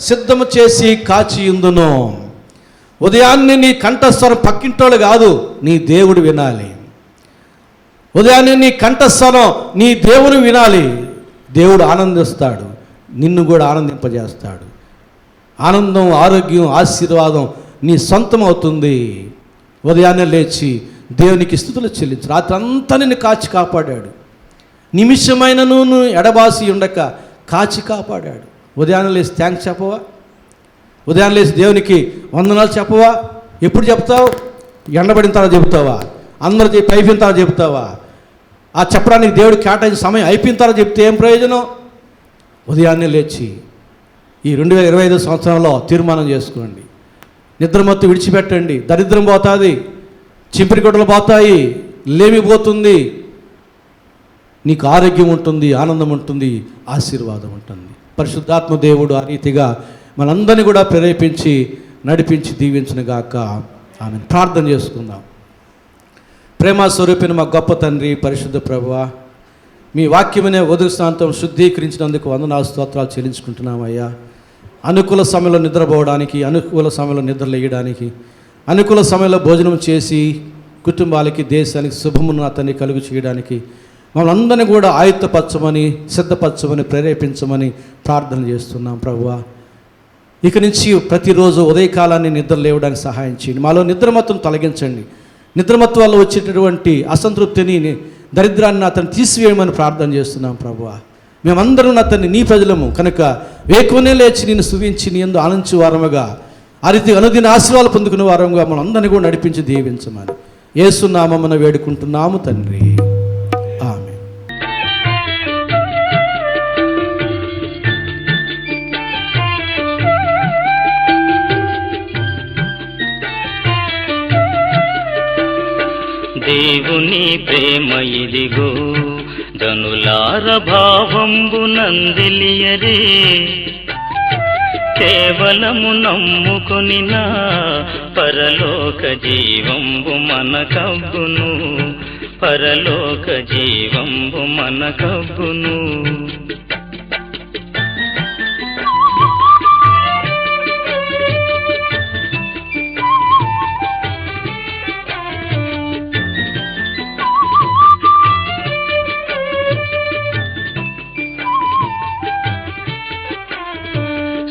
సిద్ధము చేసి కాచియుందును. ఉదయాన్నే నీ కంఠస్వరం పక్కింటోళ్ళు కాదు, నీ దేవుడు వినాలి. ఉదయాన్నే నీ కంఠస్వరం నీ దేవుని వినాలి. దేవుడు ఆనందిస్తాడు, నిన్ను కూడా ఆనందింపజేస్తాడు. ఆనందం, ఆరోగ్యం, ఆశీర్వాదం నీ సొంతం అవుతుంది. ఉదయాన్నే లేచి దేవునికి స్తుతులు చెల్లించు. రాత్రి అంతా నిన్ను కాచి కాపాడాడు. నిమిషమైనను నువ్వు ఎడబాసి ఉండక కాచి కాపాడాడు. ఉదయాన్నే లేచి థ్యాంక్స్ చెప్పవా? ఉదయాన్నే లేచి దేవునికి వందనాలు చెప్పవా? ఎప్పుడు చెప్తావు? ఎండబడిన తర్వాత చెబుతావా? అందరూ చెప్పి అయిపోయిన తర్వాత చెబుతావా? ఆ చెప్పడానికి దేవుడు కేటాయించిన సమయం అయిపోయిన తర్వాత చెప్తే ఏం ప్రయోజనం? ఉదయాన్నే లేచి ఈ 2025 సంవత్సరంలో తీర్మానం చేసుకోండి. నిద్రమత్తు విడిచిపెట్టండి. దరిద్రం పోతుంది, చింపిరి గుడ్డలు పోతాయి, లేమి పోతుంది, నీకు ఆరోగ్యం ఉంటుంది, ఆనందం ఉంటుంది, ఆశీర్వాదం ఉంటుంది. పరిశుద్ధాత్మ దేవుడు ఆ రీతిగా మనందరినీ కూడా ప్రేరేపించి నడిపించి దీవించునుగాక. ఆమె ప్రార్థన చేసుకుందాం. ప్రేమ స్వరూపిన మా గొప్ప తండ్రి, పరిశుద్ధ ప్రభువా, మీ వాక్యమనే ఉదయస్థాంతం శుద్ధీకరించినందుకు వందనాలు స్తోత్రాలు చెల్లించుకుంటున్నామయ్యా. అనుకూల సమయంలో నిద్రపోవడానికి, అనుకూల సమయంలో నిద్రలేయడానికి, అనుకూల సమయంలో భోజనం చేసి కుటుంబాలకి, దేశానికి శుభమును అతన్ని కలుగు చేయడానికి మమ్మల్ని అందరినీ కూడా ఆయుత్తపరచమని, సిద్ధపరచమని, ప్రేరేపించమని ప్రార్థన చేస్తున్నాం ప్రభువా. ఇక నుంచి ప్రతిరోజు ఉదయకాలాన్ని నిద్ర లేవడానికి సహాయం చేయండి. మాలో నిద్రమత్తును తొలగించండి. నిద్రమత్తు వల్ల వచ్చేటటువంటి అసంతృప్తిని, దరిద్రాన్ని అతన్ని తీసివేయమని ప్రార్థన చేస్తున్నాం ప్రభువా. మేమందరం అతన్ని నీ ప్రజలము కనుక వేకువనే లేచి నేను స్తుతించి నీ యందు ఆనందించే వారముగా, ఆ రీతి అనుదిన ఆశీర్వాదాలు పొందుకునే వారముగా మనం అందరినీ కూడా నడిపించి దీవించమని యేసు నామమున వేడుకుంటున్నాము తండ్రి. ఆమేన్. దేవుని ప్రేమ ఇదిగో ధనులార భావంబు నందిలియరే, కేవలము నమ్ముకొనినా పరలోక జీవంబు మనకబ్బును, పరలోక జీవంబు మనకబ్బును.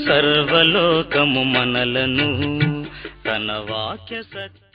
సర్వలోకము మనలను తన వాక్య సత్య